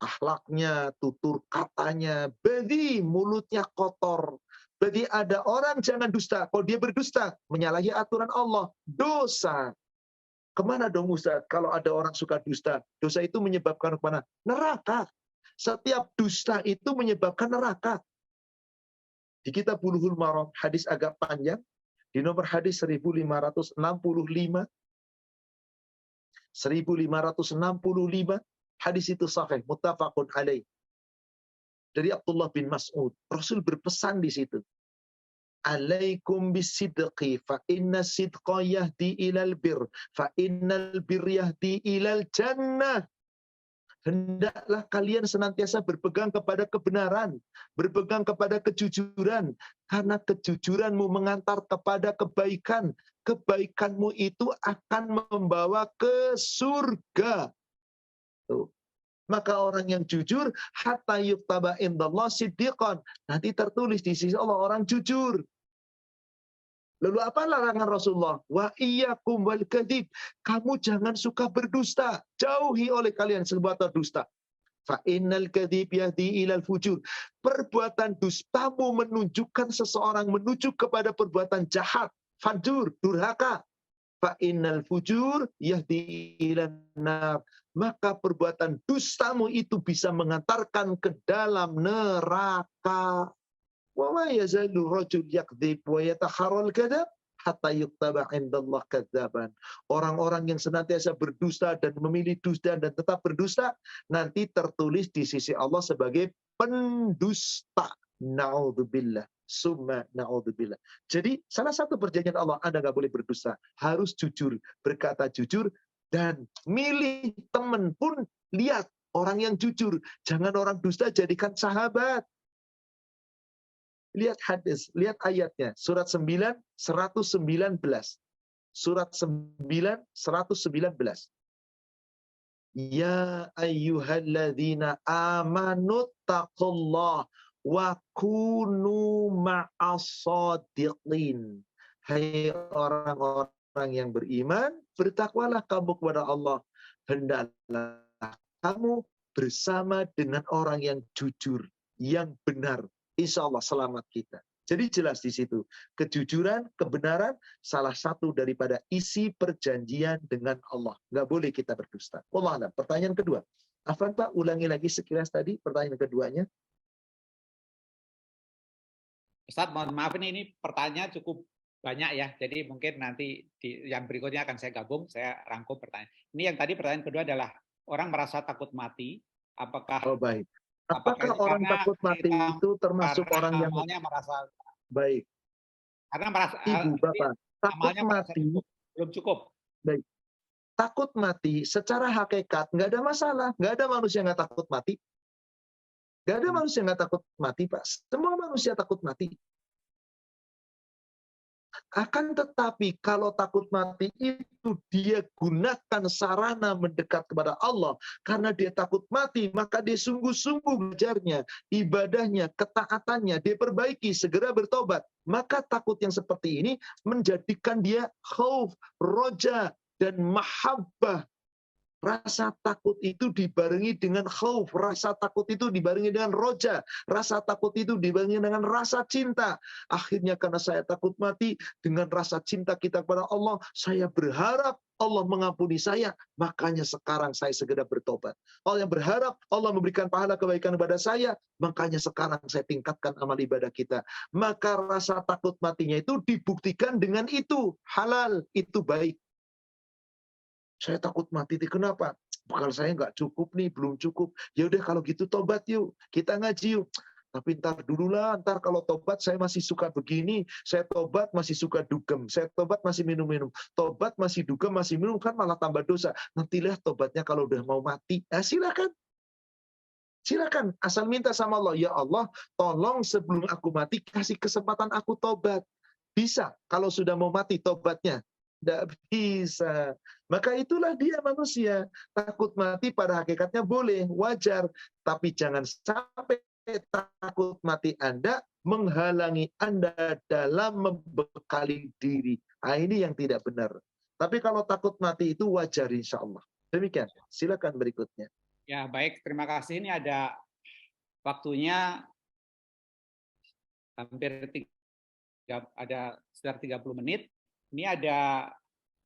A: akhlaknya, tutur katanya, badhi, mulutnya kotor. Berarti ada orang jangan dusta. Kalau dia berdusta, menyalahi aturan Allah, dosa. Kemana dong Ustaz? Kalau ada orang suka dusta, dosa itu menyebabkan kemana? Neraka. Setiap dusta itu menyebabkan neraka. Di kitab Bulughul Maram, hadis agak panjang, di nomor hadis 1565, hadis itu sahih, muttafaqun alaih. Dari Abdullah bin Mas'ud, Rasul berpesan di situ. Alaikum bisidqi fa inna sidqa yahdi ilal bir fa innal bir yahdi ilal jannah. Hendaklah kalian senantiasa berpegang kepada kebenaran, berpegang kepada kejujuran, karena kejujuranmu mengantar kepada kebaikan. Kebaikanmu itu akan membawa ke surga. Tuh. Maka orang yang jujur, hatta yuktaba indallah siddiqan, nanti tertulis di sisi Allah orang jujur. Lalu apa larangan Rasulullah? Wa iyyakum wal kadzib. Kamu jangan suka berdusta. Jauhi oleh kalian sebuah dusta. Fa innal kadzib yahdi ilal fujur. Perbuatan dustamu menunjukkan seseorang menuju kepada perbuatan jahat, fajur, durhaka. Fa innal fujur yahdi ilan nar. Maka perbuatan dustamu itu bisa mengantarkan ke dalam neraka. Wa ma yazalu rajul yakdzib wa yatakharral kadzab hatta yuktaba indallah kadzaban. Orang-orang yang senantiasa berdusta dan memilih dusta dan tetap berdusta nanti tertulis di sisi Allah sebagai pendusta. Na'udzubillah. Summa na'udzubillah. Jadi salah satu perjanjian Allah, Anda nggak boleh berdusta, harus jujur, berkata jujur, dan milih teman pun lihat orang yang jujur, jangan orang dusta jadikan sahabat. Lihat hadis, lihat ayatnya. Surat 9, 119. Surat 9, 119. Ya ayyuhalladzina amanu taqullah wa kunu ma'as-shadiqin. Hai orang-orang yang beriman, bertakwalah kamu kepada Allah. Hendaklah kamu bersama dengan orang yang jujur, yang benar. Insya Allah selamat kita. Jadi jelas di situ. Kejujuran, kebenaran, salah satu daripada isi perjanjian dengan Allah. Nggak boleh kita berdusta. Wallah, pertanyaan kedua. Afwan Pak, ulangi lagi sekilas tadi pertanyaan keduanya.
B: Ustaz, mohon maaf ini pertanyaan cukup banyak ya. Jadi mungkin nanti yang berikutnya akan saya gabung, saya rangkum pertanyaan. Ini yang tadi pertanyaan kedua adalah orang merasa takut mati. Apakah
A: baik. Apakah orang takut mati itu termasuk orang yang
B: merasa
A: baik?
B: Karena merasa
A: Ibu bapak takut mati
B: belum cukup.
A: Baik. Takut mati secara hakikat nggak ada masalah, nggak ada manusia yang nggak takut mati, nggak ada manusia yang nggak takut mati Pak. Semua manusia takut mati. Akan tetapi kalau takut mati itu dia gunakan sarana mendekat kepada Allah. Karena dia takut mati, maka dia sungguh-sungguh belajarnya, ibadahnya, ketaatannya, dia perbaiki, segera bertobat. Maka takut yang seperti ini menjadikan dia khauf, roja, dan mahabbah. Rasa takut itu dibarengi dengan khauf, rasa takut itu dibarengi dengan roja, rasa takut itu dibarengi dengan rasa cinta. Akhirnya karena saya takut mati, dengan rasa cinta kita kepada Allah, saya berharap Allah mengampuni saya, makanya sekarang saya segera bertobat. Allah yang berharap Allah memberikan pahala kebaikan kepada saya, makanya sekarang saya tingkatkan amal ibadah kita. Maka rasa takut matinya itu dibuktikan dengan itu halal, itu baik. Saya takut mati. Kenapa? Bekal saya nggak cukup nih, belum cukup. Ya udah kalau gitu tobat yuk, kita ngaji yuk. Tapi ntar dulu lah, ntar kalau tobat saya masih suka begini, saya tobat masih suka dugem, saya tobat masih minum-minum, tobat masih dugem, masih minum, kan malah tambah dosa. Nantilah tobatnya kalau udah mau mati. Nah, silakan. Silakan, asal minta sama Allah, ya Allah, tolong sebelum aku mati, kasih kesempatan aku tobat. Bisa, kalau sudah mau mati tobatnya. Tidak bisa. Maka itulah dia manusia. Takut mati pada hakikatnya boleh, wajar. Tapi jangan sampai takut mati Anda menghalangi Anda dalam membekali diri. Nah, ini yang tidak benar. Tapi kalau takut mati itu wajar insya Allah. Demikian, silakan berikutnya.
B: Ya, baik. Terima kasih. Ini ada waktunya hampir sekitar 30 menit. Ini ada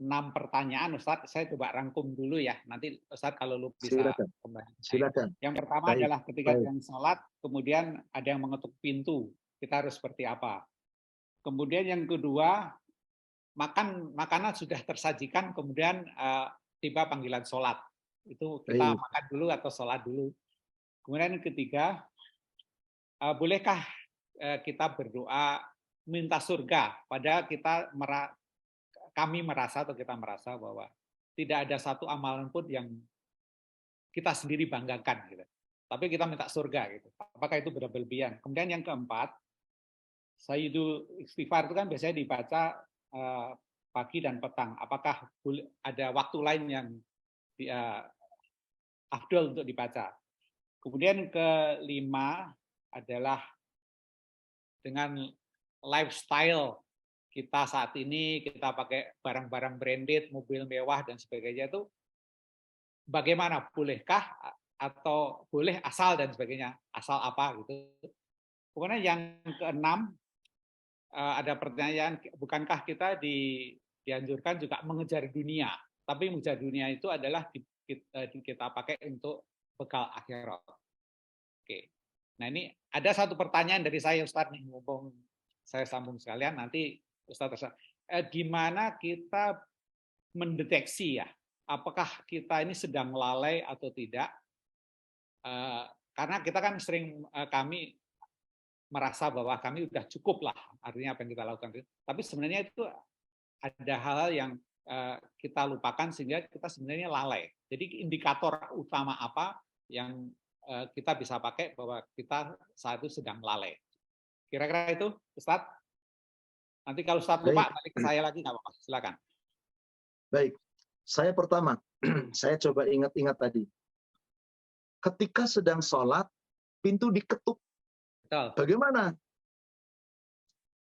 B: 6 pertanyaan, Ustadz. Saya coba rangkum dulu ya. Nanti Ustadz kalau lu bisa kembali.
A: Silakan.
B: Yang pertama adalah ketika sedang sholat, kemudian ada yang mengetuk pintu. Kita harus seperti apa? Kemudian yang kedua, makanan sudah tersajikan, kemudian tiba panggilan sholat. Itu kita makan dulu atau sholat dulu. Kemudian yang ketiga, bolehkah kita berdoa minta surga? Padahal kami merasa bahwa tidak ada satu amalan pun yang kita sendiri banggakan, gitu. Tapi kita minta surga, gitu. Apakah itu berlebihan? Kemudian yang keempat, Sayyidul Istighfar itu kan biasanya dibaca pagi dan petang. Apakah ada waktu lain yang afdol untuk dibaca? Kemudian kelima adalah dengan lifestyle kita saat ini, kita pakai barang-barang branded, mobil mewah dan sebagainya, itu bagaimana? Bolehkah atau boleh asal dan sebagainya? Asal apa gitu? Kemudian yang keenam, ada pertanyaan, bukankah kita dianjurkan juga mengejar dunia? Tapi mengejar dunia itu adalah kita pakai untuk bekal akhirat. Oke. Nah, ini ada satu pertanyaan dari saya, Ustadz, nih, mumpung saya sambung sekalian, nanti Ustadz, gimana kita mendeteksi ya, apakah kita ini sedang lalai atau tidak? Karena kita kan sering, kami merasa bahwa kami sudah cukup lah, artinya apa yang kita lakukan. Tapi sebenarnya itu ada hal-hal yang kita lupakan sehingga kita sebenarnya lalai. Jadi indikator utama apa yang kita bisa pakai bahwa kita saat itu sedang lalai. Kira-kira itu, Ustadz? Nanti kalau Ustadz lupa, balik ke saya lagi, nggak apa-apa. Silakan.
A: Baik. Saya pertama, saya coba ingat-ingat tadi. Ketika sedang sholat, pintu diketuk.
B: Betul.
A: Bagaimana?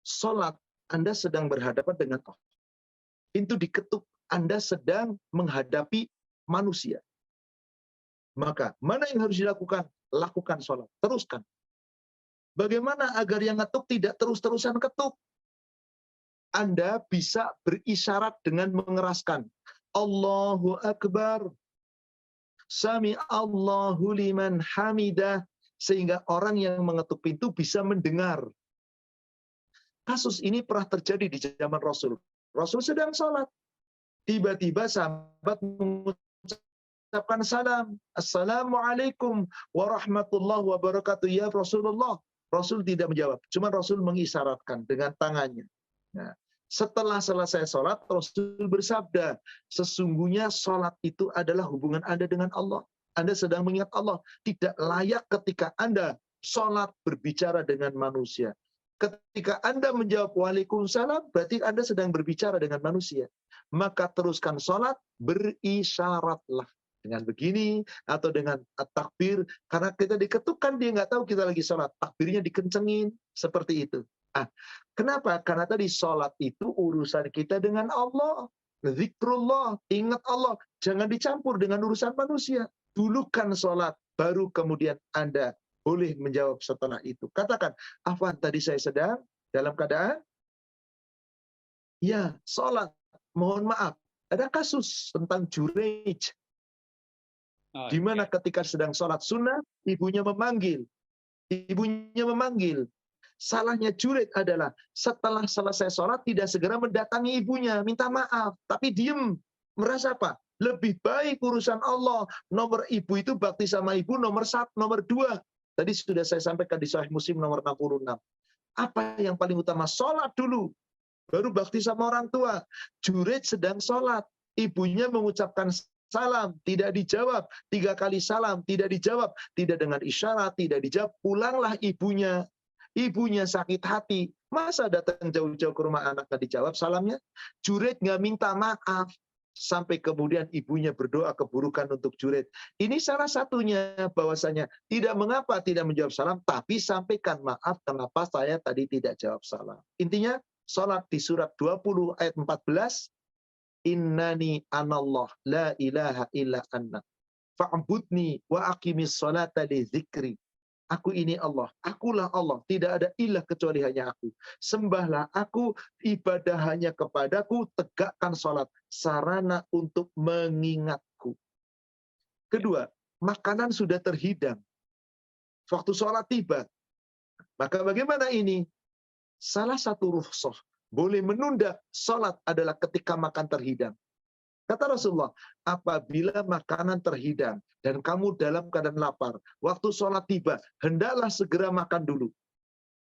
A: Sholat, Anda sedang berhadapan dengan Allah. Pintu diketuk, Anda sedang menghadapi manusia. Maka, mana yang harus dilakukan? Lakukan sholat. Teruskan. Bagaimana agar yang ngetuk tidak terus-terusan ketuk? Anda bisa berisyarat dengan mengeraskan. Allahu Akbar. Sami Allahu liman hamidah. Sehingga orang yang mengetuk pintu bisa mendengar. Kasus ini pernah terjadi di zaman Rasul. Rasul sedang sholat. Tiba-tiba sahabat mengucapkan salam. Assalamualaikum warahmatullahi wabarakatuh. Ya Rasulullah. Rasul tidak menjawab. Cuma Rasul mengisyaratkan dengan tangannya. Nah, setelah selesai sholat, Rasul bersabda, sesungguhnya sholat itu adalah hubungan Anda dengan Allah. Anda sedang mengingat Allah. Tidak layak ketika Anda sholat berbicara dengan manusia. Ketika Anda menjawab Waalaikumsalam, berarti Anda sedang berbicara dengan manusia. Maka teruskan sholat, berisyaratlah. Dengan begini, atau dengan takbir. Karena kita diketukkan, dia nggak tahu kita lagi sholat. Takbirnya dikencengin, seperti itu. Kenapa? Karena tadi sholat itu urusan kita dengan Allah. Zikrullah, ingat Allah. Jangan dicampur dengan urusan manusia. Dulukan sholat, baru kemudian Anda boleh menjawab setelah itu. Katakan, Afwan, tadi saya sedang dalam keadaan ya sholat. Mohon maaf, ada kasus tentang Jurej. Di mana ketika sedang sholat sunnah, ibunya memanggil. Ibunya memanggil. Salahnya Jurej adalah setelah selesai sholat tidak segera mendatangi ibunya, minta maaf. Tapi diem. Merasa apa? Lebih baik urusan Allah. Nomor ibu itu bakti sama ibu nomor 1, nomor 2. Tadi sudah saya sampaikan di Sahih Muslim nomor 66. Apa yang paling utama? Sholat dulu. Baru bakti sama orang tua. Jurid sedang sholat. Ibunya mengucapkan salam, tidak dijawab. 3 kali salam, tidak dijawab. Tidak dengan isyarat, tidak dijawab. Pulanglah ibunya. Ibunya sakit hati. Masa datang jauh-jauh ke rumah anak nggak dijawab salamnya? Jurid nggak minta maaf. Sampai kemudian ibunya berdoa keburukan untuk jurid. Ini salah satunya bahwasanya tidak mengapa tidak menjawab salam, tapi sampaikan maaf kenapa saya tadi tidak jawab salam. Intinya, sholat di surat 20 ayat 14, Innani anallah la ilaha illa anna fa'budni wa aqimis sholata li dzikri. Aku ini Allah, akulah Allah, tidak ada ilah kecuali hanya aku. Sembahlah aku, ibadah hanya kepadaku, tegakkan sholat, sarana untuk mengingatku. Kedua, makanan sudah terhidang. Waktu sholat tiba. Maka bagaimana ini? Salah satu rukhsah, boleh menunda sholat adalah ketika makan terhidang. Kata Rasulullah, apabila makanan terhidang dan kamu dalam keadaan lapar, waktu sholat tiba, hendaklah segera makan dulu.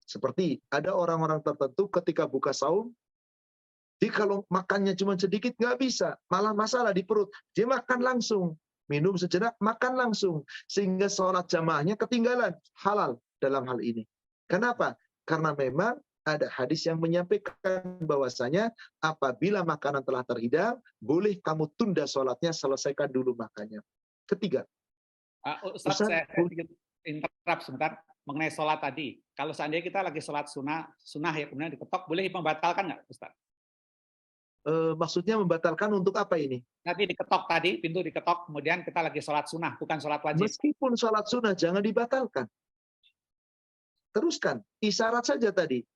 A: Seperti ada orang-orang tertentu ketika buka saum, dia kalau makannya cuma sedikit nggak bisa, malah masalah di perut. Dia makan langsung, minum sejenak, makan langsung. Sehingga sholat jamaahnya ketinggalan, halal dalam hal ini. Kenapa? Karena memang ada hadis yang menyampaikan bahwasanya apabila makanan telah terhidang, boleh kamu tunda sholatnya, selesaikan dulu makannya. Ketiga,
B: Ustaz, saya sedikit interrupt sebentar mengenai sholat tadi. Kalau seandainya kita lagi sholat sunnah ya, kemudian diketok, boleh membatalkan nggak, Ustaz?
A: Maksudnya membatalkan untuk apa ini?
B: Nanti diketok tadi, pintu diketok, kemudian kita lagi sholat sunnah, bukan sholat wajib.
A: Meskipun sholat sunnah, jangan dibatalkan. Teruskan, isyarat saja tadi.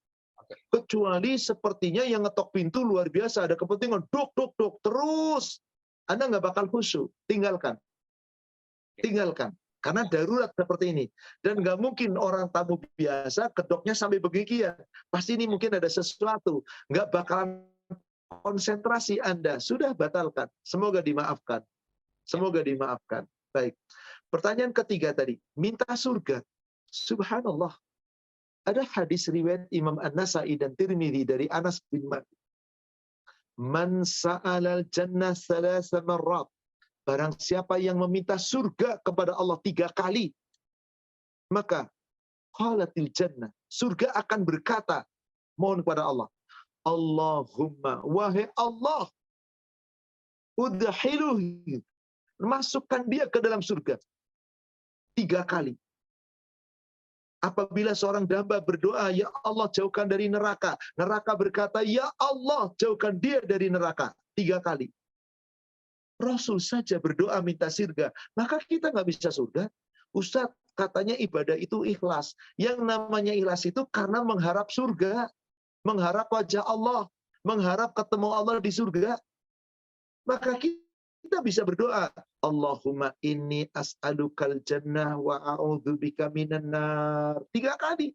A: Kecuali sepertinya yang ngetok pintu luar biasa, ada kepentingan, dok, dok, dok, terus. Anda nggak bakal khusyuk, tinggalkan. Tinggalkan. Karena darurat seperti ini. Dan nggak mungkin orang tamu biasa kedoknya sampai begitu. Pasti ini mungkin ada sesuatu. Nggak bakalan konsentrasi Anda. Sudah batalkan. Semoga dimaafkan. Semoga dimaafkan. Baik. Pertanyaan ketiga tadi. Minta surga. Subhanallah. Ada hadis riwayat Imam An-Nasai dan Tirmidzi dari Anas bin Malik. Man sa'alal jannah thalatha marrat. Barang siapa yang meminta surga kepada Allah 3 kali, maka qalatil jannah, surga akan berkata, mohon kepada Allah, Allahumma, wahai Allah, udkhiluhu, masukkan dia ke dalam surga 3 kali. Apabila seorang hamba berdoa, ya Allah jauhkan dari neraka, neraka berkata, ya Allah jauhkan dia dari neraka 3 kali. Rasul saja berdoa minta surga, maka kita nggak bisa surga. Ustadz, katanya ibadah itu ikhlas. Yang namanya ikhlas itu karena mengharap surga, mengharap wajah Allah, mengharap ketemu Allah di surga. Maka kita bisa berdoa, Allahumma inni as'alukal jannah wa a'udzubika minan nar. 3 kali.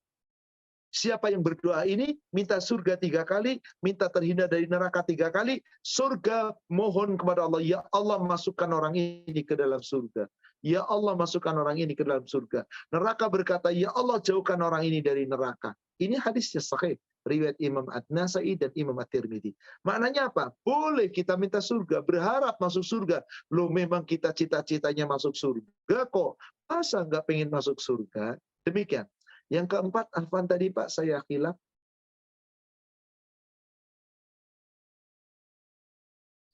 A: Siapa yang berdoa ini, minta surga 3 kali, minta terhindar dari neraka 3 kali, surga mohon kepada Allah, ya Allah masukkan orang ini ke dalam surga. Ya Allah masukkan orang ini ke dalam surga. Neraka berkata, ya Allah jauhkan orang ini dari neraka. Ini hadisnya sahih. Riwayat Imam An-Nasai dan Imam At-Tirmidzi. Maknanya apa? Boleh kita minta surga, berharap masuk surga. Loh memang kita cita-citanya masuk surga kok. Masa nggak pengen masuk surga? Demikian. Yang keempat, Afwan tadi Pak, saya khilaf.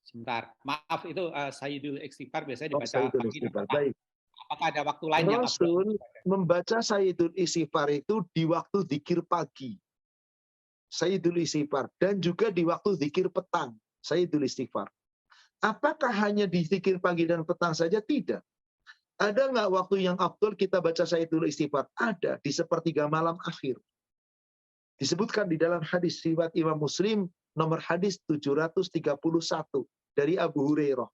B: Sebentar, maaf itu Sayyidul Istighfar biasanya dibaca
A: Sayyidul
B: pagi dan
A: Istighfar.
B: petang.
A: Baik.
B: Apakah ada waktu lain yang
A: Rasul membaca Sayyidul Istighfar itu di waktu zikir pagi. Sayyidul Istighfar. Dan juga di waktu zikir petang. Sayyidul Istighfar. Apakah hanya di zikir pagi dan petang saja? Tidak. Ada nggak waktu yang afdol kita baca Sayyidul Istighfar? Ada, di sepertiga malam akhir. Disebutkan di dalam hadis riwayat Imam Muslim, nomor hadis 731 dari Abu Hurairah.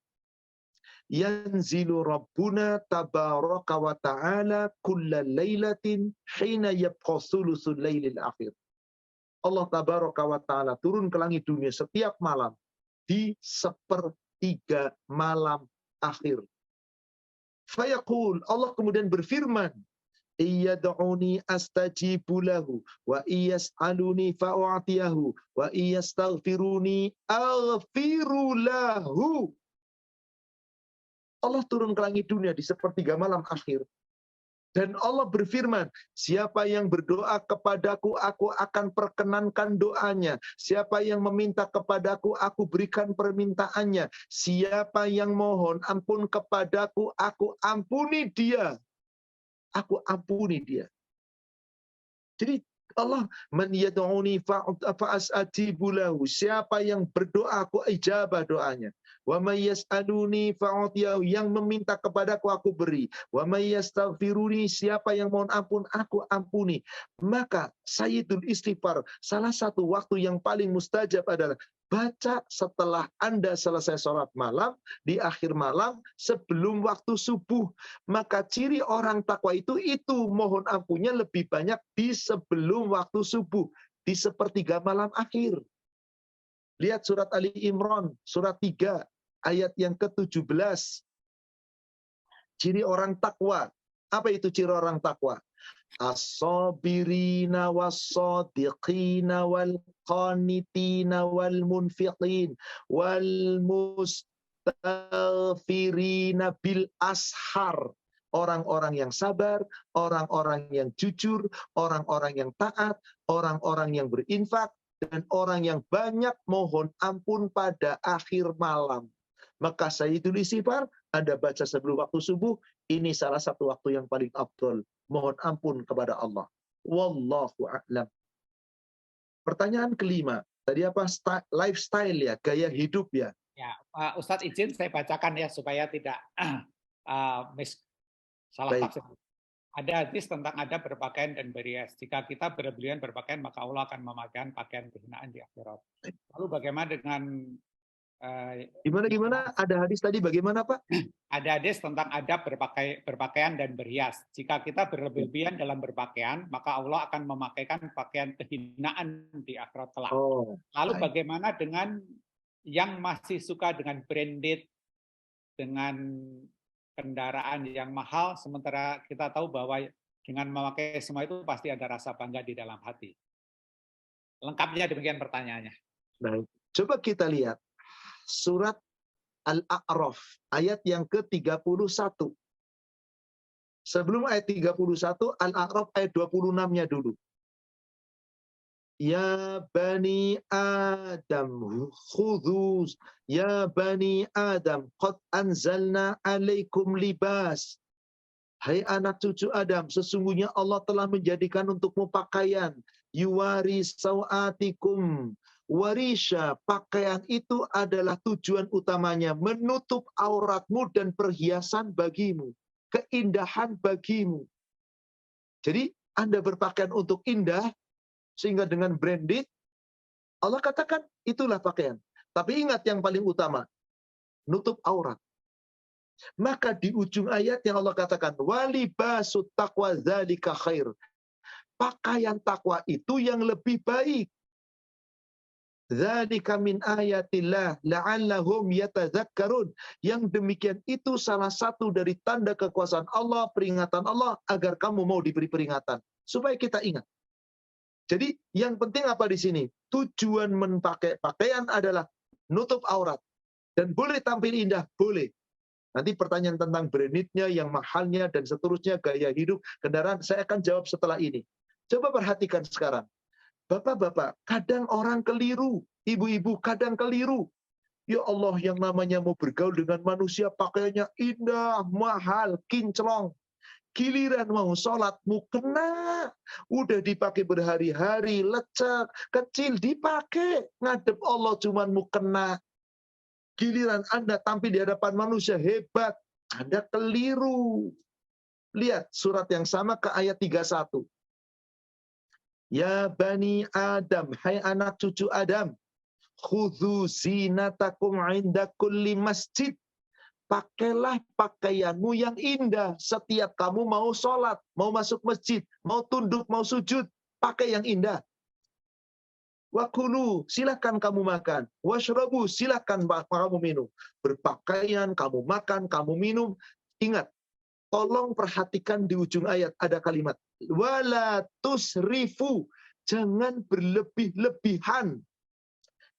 A: Yanzilu Rabbuna tabaraka wa ta'ala kulla laylatin hina yabqa thuluthul lailil akhir. Allah tabaraka wa ta'ala turun ke langit dunia setiap malam di 3 malam akhir. Fayaqul, Allah kemudian berfirman, iyad'uni astajibu lahu wa iyas'aluni fa'u'tiyahu wa iyastaghfiruni aghfiru lahu. Allah turun ke langit dunia di sepertiga malam akhir. Dan Allah berfirman, siapa yang berdoa kepadaku, aku akan perkenankan doanya. Siapa yang meminta kepadaku, aku berikan permintaannya. Siapa yang mohon ampun kepadaku, aku ampuni dia. Aku ampuni dia. Jadi Allah man yad'uni fa'astajibu lahu. Siapa yang berdoa, aku ijabah doanya. Wa may yas'aluni fa'utiyahu. Yang meminta kepadaku, aku beri. Wa may yastaghfiruni. Siapa yang mohon ampun, aku ampuni. Maka sayyidul istighfar, salah satu waktu yang paling mustajab adalah baca setelah Anda selesai sholat malam, di akhir malam, sebelum waktu subuh. Maka ciri orang takwa itu mohon ampunnya lebih banyak di sebelum waktu subuh, di sepertiga malam akhir. Lihat surat Ali Imran, surat 3, ayat yang ke-17. Ciri orang takwa. Apa itu ciri orang takwa? As-sabirina was-sadiqina wal-qanitina wal-munfiqin wal-mustaghfirina bil ashar. Orang-orang yang sabar, orang-orang yang jujur, orang-orang yang taat, orang-orang yang berinfak, dan orang yang banyak mohon ampun pada akhir malam. Maka sayyidul istighfar, Anda baca sebelum waktu subuh, ini salah satu waktu yang paling afdal. Mohon ampun kepada Allah. Wallahu a'lam. Pertanyaan kelima, tadi apa? Lifestyle ya, gaya hidup ya.
B: Ya, Ustadz izin saya bacakan ya supaya tidak salah tafsir. Ada hadis tentang adab berpakaian dan berhias. Jika kita berlebihan berpakaian, maka Allah akan memakaikan pakaian kehinaan di akhirat. Lalu bagaimana dengan
A: Gimana? Ada hadis tadi bagaimana, Pak?
B: Ada hadis tentang adab berpakaian dan berhias. Jika kita berlebihan dalam berpakaian, maka Allah akan memakaikan pakaian kehinaan di akhirat kelak. Lalu bagaimana dengan yang masih suka dengan branded, dengan kendaraan yang mahal, sementara kita tahu bahwa dengan memakai semua itu pasti ada rasa bangga di dalam hati. Lengkapnya demikian pertanyaannya.
A: Baik. Coba kita lihat surat Al-A'raf ayat yang ke-31. Sebelum ayat 31, Al-A'raf ayat 26-nya dulu. Ya bani Adam khudhu, ya bani Adam qad anzalna alaikum libas. Hai anak cucu Adam, sesungguhnya Allah telah menjadikan untukmu pakaian. Yuwari sawatikum. Warisha, pakaian itu adalah tujuan utamanya, menutup auratmu dan perhiasan bagimu, keindahan bagimu. Jadi Anda berpakaian untuk indah, sehingga dengan branded, Allah katakan itulah pakaian. Tapi ingat yang paling utama, nutup aurat. Maka di ujung ayat yang Allah katakan, walibasut taqwa dzalika khair. Pakaian takwa itu yang lebih baik. Dzalika min ayatillah la'allahum yatadzakkarun. Yang demikian itu salah satu dari tanda kekuasaan Allah, peringatan Allah agar kamu mau diberi peringatan supaya kita ingat. Jadi yang penting apa di sini? Tujuan memakai pakaian adalah nutup aurat. Dan boleh tampil indah, boleh. Nanti pertanyaan tentang brandednya, yang mahalnya, dan seterusnya, gaya hidup, kendaraan, saya akan jawab setelah ini. Coba perhatikan sekarang. Bapak-bapak, kadang orang keliru. Ibu-ibu kadang keliru. Ya Allah, yang namanya mau bergaul dengan manusia, pakaiannya indah, mahal, kinclong. Giliran mau sholat, mukena. Udah dipakai berhari-hari, lecek, kecil, dipakai. Ngadep Allah cuman mukena. Giliran Anda tampil di hadapan manusia, hebat. Anda keliru. Lihat surat yang sama ke ayat 31. Ya bani Adam, hai anak cucu Adam, khudhu zinatakum inda kulli masjid. Pakailah pakaianmu yang indah setiap kamu mau sholat, mau masuk masjid, mau tunduk, mau sujud. Pakai yang indah. Wakulu, silakan kamu makan. Washrabu, silakan kamu minum. Berpakaian, kamu makan, kamu minum. Ingat, tolong perhatikan di ujung ayat ada kalimat wala tusrifu, jangan berlebih-lebihan.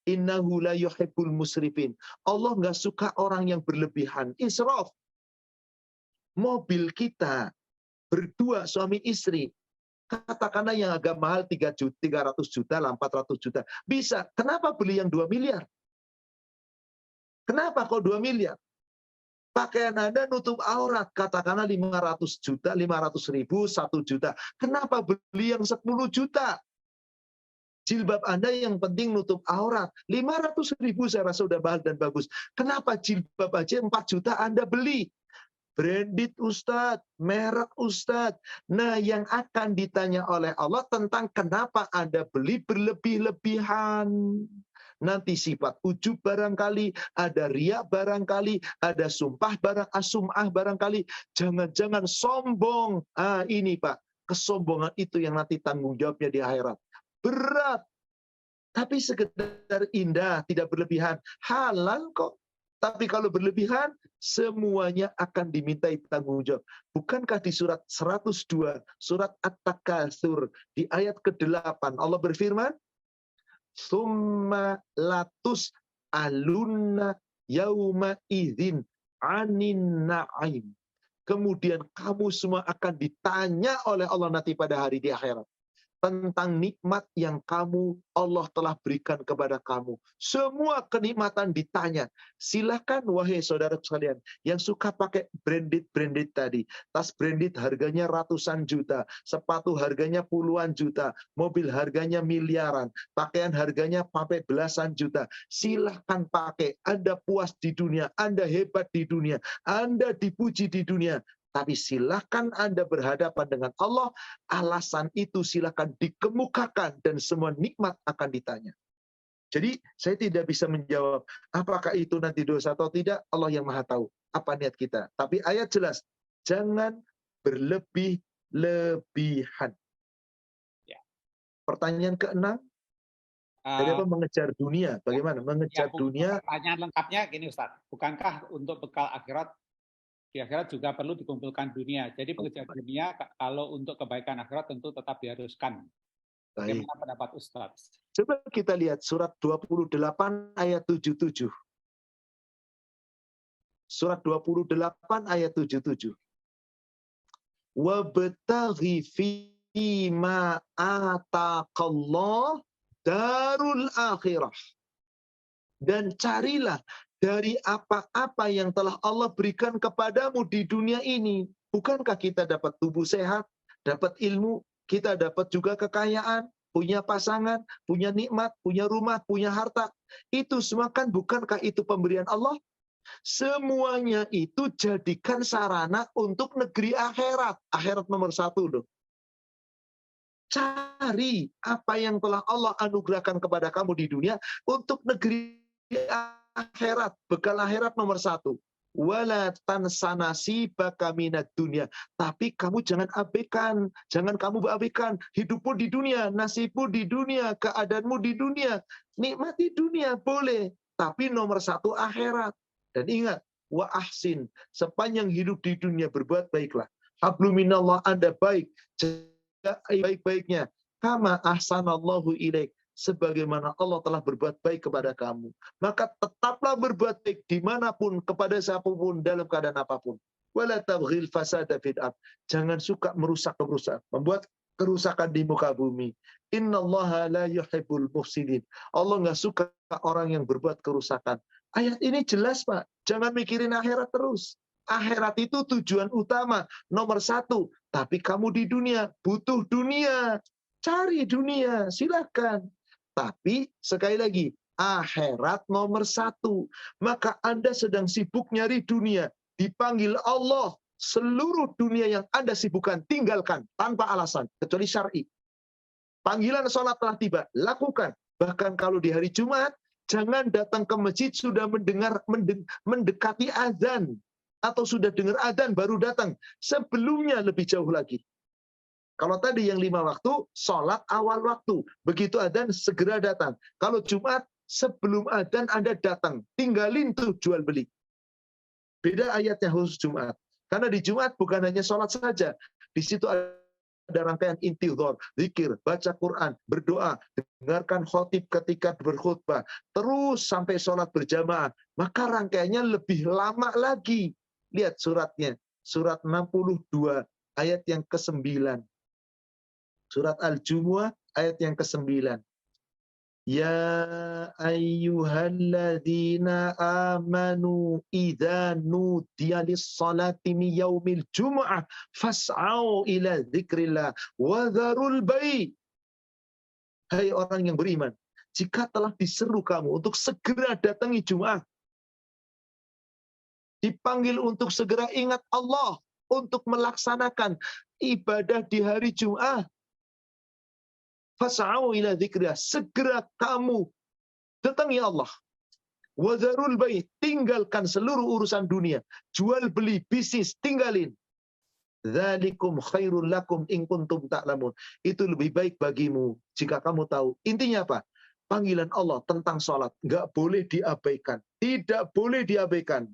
A: Innahu la yuhibbul musrifin. Allah nggak suka orang yang berlebihan. Israf. Mobil kita berdua suami istri, katakanlah yang agak mahal 300 juta lah, 400 juta. Bisa. Kenapa beli yang 2 miliar? Kenapa kok 2 miliar? Pakaian Anda nutup aurat, katakanlah 500 juta, 500 ribu, 1 juta. Kenapa beli yang 10 juta? Jilbab Anda yang penting nutup aurat. 500 ribu saya rasa sudah mahal dan bagus. Kenapa jilbab aja 4 juta Anda beli? Branded Ustadz, merek Ustadz. Nah, yang akan ditanya oleh Allah tentang kenapa Anda beli berlebih-lebihan. Nanti sifat ujub barangkali, ada riak barangkali, ada sum'ah barangkali. Jangan-jangan sombong. Ini Pak, kesombongan itu yang nanti tanggung jawabnya di akhirat. Berat. Tapi sekedar indah, tidak berlebihan. Halal kok. Tapi kalau berlebihan, semuanya akan dimintai tanggung jawab. Bukankah di surat 102, surat At-Takatsur, di ayat ke-8, Allah berfirman, Summa latus alunna yauma idzin anin na'im. Kemudian kamu semua akan ditanya oleh Allah nanti pada hari di akhirat tentang nikmat yang Allah telah berikan kepada kamu. Semua kenikmatan ditanya. Silakan wahai saudara sekalian yang suka pakai branded tadi. Tas branded harganya ratusan juta, sepatu harganya puluhan juta, mobil harganya miliaran, pakaian harganya sampai belasan juta. Silakan pakai. Anda puas di dunia, Anda hebat di dunia, Anda dipuji di dunia. Tapi silakan Anda berhadapan dengan Allah, alasan itu silakan dikemukakan dan semua nikmat akan ditanya. Jadi saya tidak bisa menjawab apakah itu nanti dosa atau tidak, Allah yang Maha tahu apa niat kita. Tapi ayat jelas, jangan berlebih-lebihan.
B: Ya.
A: Pertanyaan ke-6, jadi apa mengejar dunia? Bagaimana mengejar dunia?
B: Pertanyaan lengkapnya gini Ustaz, bukankah untuk bekal akhirat di akhirat juga perlu dikumpulkan dunia. Jadi mengejar dunia kalau untuk kebaikan akhirat tentu tetap diharuskan. Bagaimana pendapat Ustaz?
A: Coba kita lihat surat 28 ayat 77. Surat 28 ayat 77. Wabtaghi fima ataqallah darul akhirah. Dan carilah dari apa-apa yang telah Allah berikan kepadamu di dunia ini. Bukankah kita dapat tubuh sehat, dapat ilmu, kita dapat juga kekayaan, punya pasangan, punya nikmat, punya rumah, punya harta. Itu semua kan bukankah itu pemberian Allah? Semuanya itu jadikan sarana untuk negeri akhirat. Akhirat nomor 1 loh. Cari apa yang telah Allah anugerahkan kepada kamu di dunia untuk negeri akhirat, bekal akhirat nomor 1. Wala tansana nasibaka minad dunya. Tapi kamu jangan abaikan, jangan kamu abaikan hidupmu di dunia, nasibmu di dunia, keadaanmu di dunia. Nikmati dunia boleh, tapi nomor 1 akhirat. Dan ingat, wa ahsin, sepanjang hidup di dunia berbuat baiklah. Hablum minallah, Anda baik, jaga baik-baiknya. Kama ahsanallahu ilaik, sebagaimana Allah telah berbuat baik kepada kamu. Maka tetaplah berbuat baik dimanapun, kepada siapapun, dalam keadaan apapun. Wala tabghil fasada fil ardh. Jangan suka merusak, membuat kerusakan di muka bumi. Innallaha la yuhibbul mufsidin. Allah nggak suka orang yang berbuat kerusakan. Ayat ini jelas, Pak. Jangan mikirin akhirat terus. Akhirat itu tujuan utama, nomor 1. Tapi kamu di dunia, butuh dunia. Cari dunia, silakan. Tapi sekali lagi, akhirat nomor 1. Maka Anda sedang sibuk nyari dunia. Dipanggil Allah, seluruh dunia yang Anda sibukkan, tinggalkan tanpa alasan, kecuali syar'i. Panggilan sholat telah tiba, lakukan. Bahkan kalau di hari Jumat, jangan datang ke masjid sudah mendekati azan. Atau sudah dengar azan baru datang. Sebelumnya lebih jauh lagi. Kalau tadi yang 5 waktu, sholat awal waktu. Begitu adzan, segera datang. Kalau Jumat, sebelum adzan Anda datang. Tinggalin tuh jual beli. Beda ayatnya khusus Jumat. Karena di Jumat bukan hanya sholat saja. Di situ ada rangkaian intidhar, zikir, baca Quran, berdoa, dengarkan khotib ketika berkhutbah, terus sampai sholat berjamaah. Maka rangkaiannya lebih lama lagi. Lihat suratnya. Surat 62, ayat yang ke-9. Surat Al-Jumu'ah ayat yang ke-9. Ya ayyuhalladzina amanu idza nudiya lis-salati min yaumil jumu'ah fas'au ila dzikrillah wa dzarul bai'. Hai orang yang beriman, jika telah diseru kamu untuk segera datangi Jumat, dipanggil untuk segera ingat Allah, untuk melaksanakan ibadah di hari Jumat, fas'au ila dzikrillah, segera kamu datangi Allah. Wadzarul bai', tinggalkan seluruh urusan dunia, jual beli, bisnis, tinggalin. Dzalikum khairul lakum in kuntum ta'lamun. Itu lebih baik bagimu jika kamu tahu. Intinya apa? Panggilan Allah tentang sholat nggak boleh diabaikan, tidak boleh diabaikan.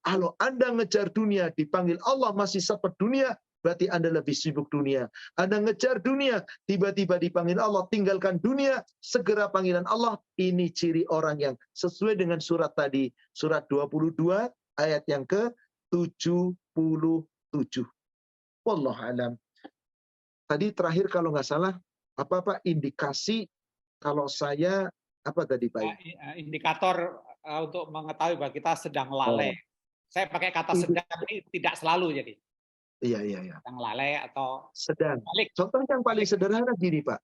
A: Kalau Anda ngejar dunia, dipanggil Allah masih sempat dunia, berarti Anda lebih sibuk dunia. Anda ngejar dunia, tiba-tiba dipanggil Allah, tinggalkan dunia, segera panggilan Allah. Ini ciri orang yang sesuai dengan surat tadi, surat 22 ayat yang ke-77. Wallahu alam. Tadi terakhir kalau nggak salah, apa indikasi kalau saya, apa tadi Pak?
B: Indikator untuk mengetahui bahwa kita sedang lalai. Saya pakai kata sedang ini tidak selalu jadi.
A: Iya.
B: Sedang lalai atau
A: sedang.
B: balik.
A: Contoh yang paling sederhana gini Pak.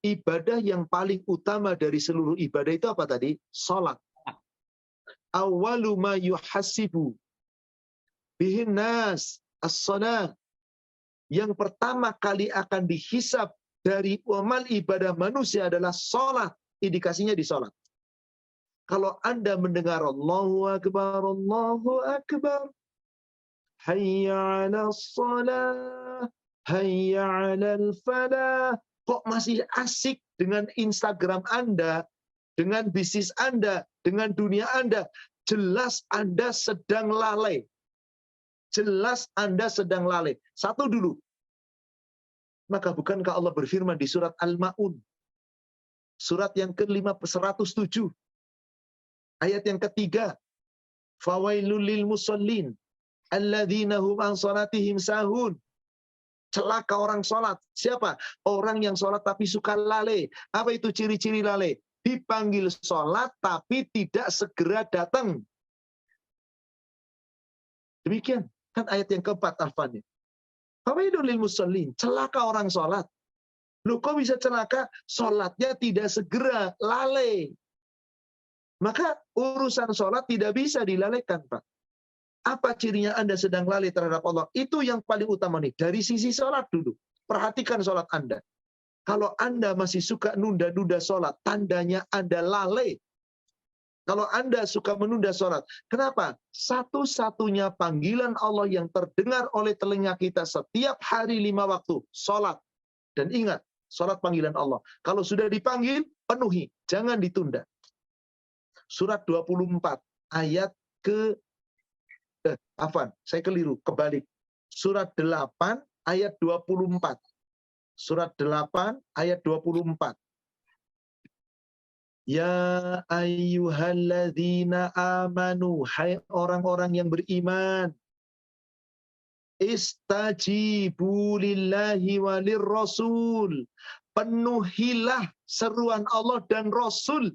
A: Ibadah yang paling utama dari seluruh ibadah itu apa tadi? Salat. Awwalu ma yuhasibu bihin nas as-salat. Yang pertama kali akan dihisab dari amal ibadah manusia adalah salat. Indikasinya di salat. Kalau Anda mendengar Allahu Akbar, hayya 'alas shalah, hayya 'alal falah, kok masih asik dengan Instagram Anda, dengan bisnis Anda, dengan dunia Anda, jelas Anda sedang lalai. Jelas Anda sedang lalai. Satu dulu. Maka bukankah Allah berfirman di surat Al-Ma'un, surat yang ke-107, ayat yang ketiga, fawailul lil musallin alladzina hum an salatihim sahun. Celaka orang sholat. Siapa? Orang yang sholat tapi suka lalai. Apa itu ciri-ciri lalai? Dipanggil sholat tapi tidak segera datang. Demikian. Kan ayat yang keempat Al-Fatihah. Fawailul lil musallin. Celaka orang sholat. Loh kok bisa celaka? Sholatnya tidak segera, lalai. Maka urusan sholat tidak bisa dilalaikan, Pak. Apa cirinya Anda sedang lalai terhadap Allah? Itu yang paling utama nih. Dari sisi sholat dulu. Perhatikan sholat Anda. Kalau Anda masih suka nunda-nunda sholat, tandanya Anda lalai. Kalau Anda suka menunda sholat. Kenapa? Satu-satunya panggilan Allah yang terdengar oleh telinga kita setiap hari 5 waktu. Sholat. Dan ingat, sholat panggilan Allah. Kalau sudah dipanggil, penuhi. Jangan ditunda. Surat 24 ayat saya keliru, kebalik. Surat 8 ayat 24. Surat 8 ayat 24. Ya ayyuhalladzina amanu, hai orang-orang yang beriman. Istajibu lillahi walir rasul. Penuhilah seruan Allah dan Rasul.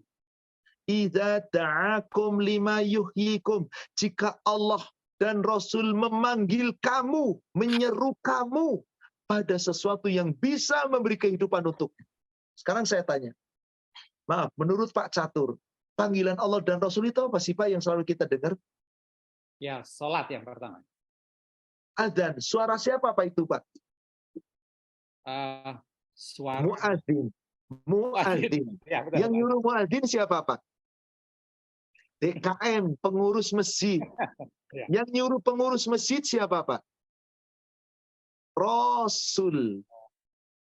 A: Idza da'akum lima yuhyikum. Jika Allah dan Rasul memanggil kamu, menyeru kamu pada sesuatu yang bisa memberi kehidupan untukmu. Sekarang saya tanya. Maaf, menurut Pak Catur, panggilan Allah dan Rasul itu apa sih Pak yang selalu kita dengar?
B: Ya, sholat yang pertama.
A: Adzan. Suara siapa Pak itu Pak?
B: Suara
A: Muadzin. Muadzin.
B: Ya, betul,
A: Yang nyuruh muadzin siapa Pak? DKM, pengurus masjid.
B: Ya.
A: Yang nyuruh pengurus masjid siapa Pak? Rasul.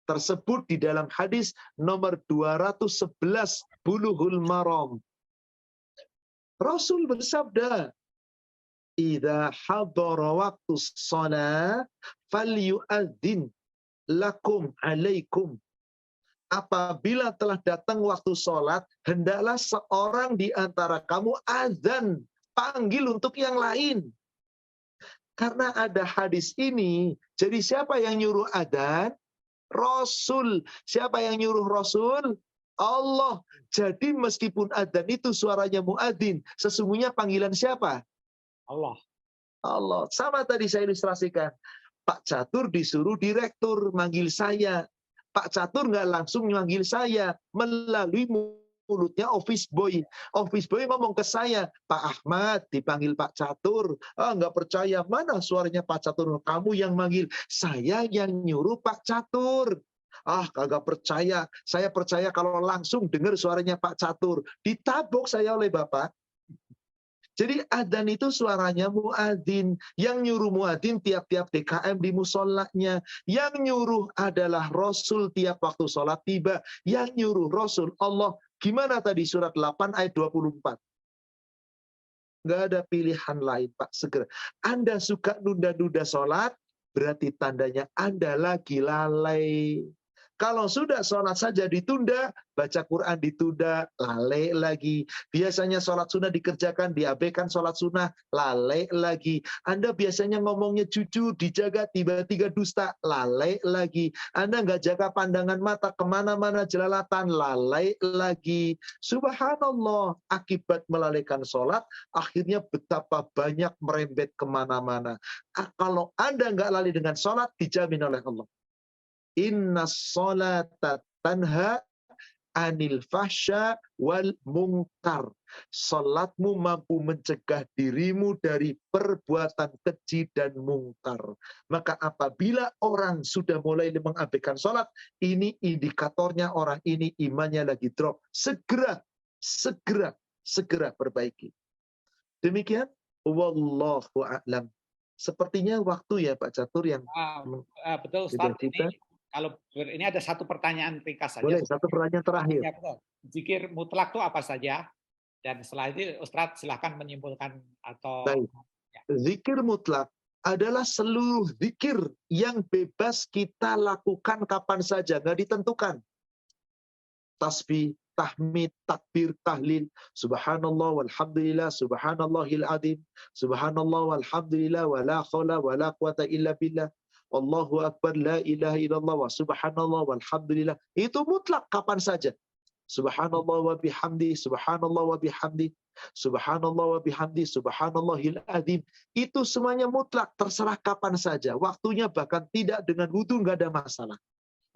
A: Tersebut di dalam hadis nomor 211 Bulughul Maram. Rasul bersabda, "Idza hadara waqtus shalah falyu'adzin lakum alaikum." Apabila telah datang waktu sholat, hendaklah seorang di antara kamu azan, panggil untuk yang lain. Karena ada hadis ini, jadi siapa yang nyuruh adzan? Rasul. Siapa yang nyuruh Rasul? Allah. Jadi meskipun adzan itu suaranya muadzin, sesungguhnya panggilan siapa?
B: Allah.
A: Allah. Sama tadi saya ilustrasikan. Pak Catur disuruh direktur manggil saya. Pak Catur nggak langsung manggil saya, melalui mulutnya office boy. Office boy ngomong ke saya, Pak Ahmad, dipanggil Pak Catur. Ah, nggak percaya, mana suaranya Pak Catur? Kamu yang manggil, saya yang nyuruh Pak Catur. Ah, kagak percaya. Saya percaya kalau langsung dengar suaranya Pak Catur. Ditabok saya oleh Bapak. Jadi adzan itu suaranya muadzin. Yang nyuruh muadzin tiap-tiap DKM di musolanya. Yang nyuruh adalah Rasul tiap waktu sholat tiba. Yang nyuruh Rasul Allah. Gimana tadi surat 8 ayat 24? Nggak ada pilihan lain, Pak. Segera. Anda suka nunda-nunda sholat, berarti tandanya Anda lagi lalai. Kalau sudah sholat saja ditunda, baca Quran ditunda, lalai lagi. Biasanya sholat sunnah dikerjakan, diabaikan sholat sunnah, lalai lagi. Anda biasanya ngomongnya jujur, dijaga, tiba-tiba dusta, lalai lagi. Anda nggak jaga pandangan mata, kemana-mana jelalatan, lalai lagi. Subhanallah, akibat melalaikan sholat, akhirnya betapa banyak merembet kemana-mana. Kalau Anda nggak lalai dengan sholat, dijamin oleh Allah. Inna sholata tanha anil fahsya wal mungkar. Salatmu mampu mencegah dirimu dari perbuatan keji dan mungkar. Maka apabila orang sudah mulai mengabaikan salat, ini indikatornya orang ini imannya lagi drop. Segera perbaiki. Demikian, wallahu a'lam. Sepertinya waktu ya Pak Catur yang
B: betul Ustaz. Ini ada satu pertanyaan ringkas saja.
A: Boleh, satu pertanyaan terakhir.
B: Ya, betul. Zikir mutlak itu apa saja? Dan setelah itu Ustaz silahkan menyimpulkan atau.
A: Baik.
B: Ya.
A: Zikir mutlak adalah seluruh zikir yang bebas kita lakukan kapan saja, nggak ditentukan. Tasbih, tahmid, takbir, tahlil, subhanallah walhamdulillah, subhanallahil azim, subhanallah walhamdulillah, wala khawla wala quwata illa billah. Allahu Akbar, la ilaha illallah, wa subhanallah, walhamdulillah. Itu mutlak kapan saja. Subhanallah wa bihamdi, subhanallah wa bihamdi, subhanallah wa bihamdi, subhanallahil azim. Itu semuanya mutlak, terserah kapan saja. Waktunya bahkan tidak dengan wudu, nggak ada masalah.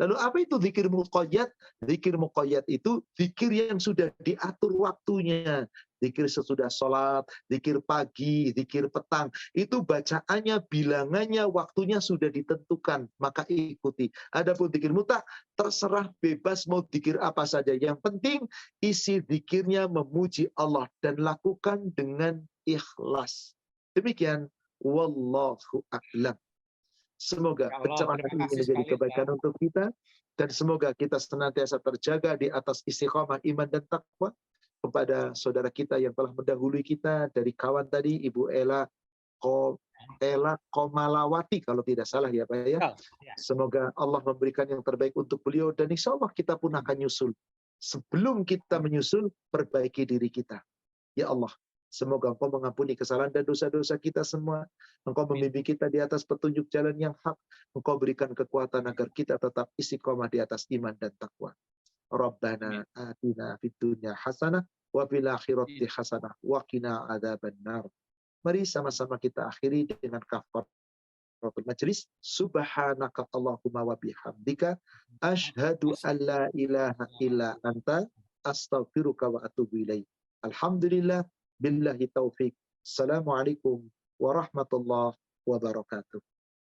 A: Lalu apa itu zikir muqayyad? Zikir muqayyad itu zikir yang sudah diatur waktunya. Zikir sesudah sholat, zikir pagi, zikir petang. Itu bacaannya, bilangannya, waktunya sudah ditentukan. Maka ikuti. Adapun zikir mutlak, terserah bebas mau zikir apa saja. Yang penting isi zikirnya memuji Allah dan lakukan dengan ikhlas. Demikian. Wallahu a'lam. Semoga pencerahan ini menjadi kebaikan untuk kita, dan semoga kita senantiasa terjaga di atas istiqomah iman dan takwa. Kepada saudara kita yang telah mendahului kita dari kawan tadi, Ibu Ella Komalawati kalau tidak salah ya Pak ya. Semoga Allah memberikan yang terbaik untuk beliau, dan insya Allah kita pun akan nyusul. Sebelum kita menyusul, perbaiki diri kita. Ya Allah, semoga Engkau mengampuni kesalahan dan dosa-dosa kita semua. Engkau membimbing kita di atas petunjuk jalan yang hak. Engkau berikan kekuatan agar kita tetap istiqomah di atas iman dan takwa. Rabbana atina fid dunya hasanah wa fil akhirati hasanah wa qina adzabannar. Mari sama-sama kita akhiri dengan kafaratul majelis. Subhanaka Allahumma wa bihamdika asyhadu an la ilaha illa anta astaghfiruka wa atubu ilaik. Alhamdulillah billahi taufik. Assalamualaikum warahmatullahi wabarakatuh.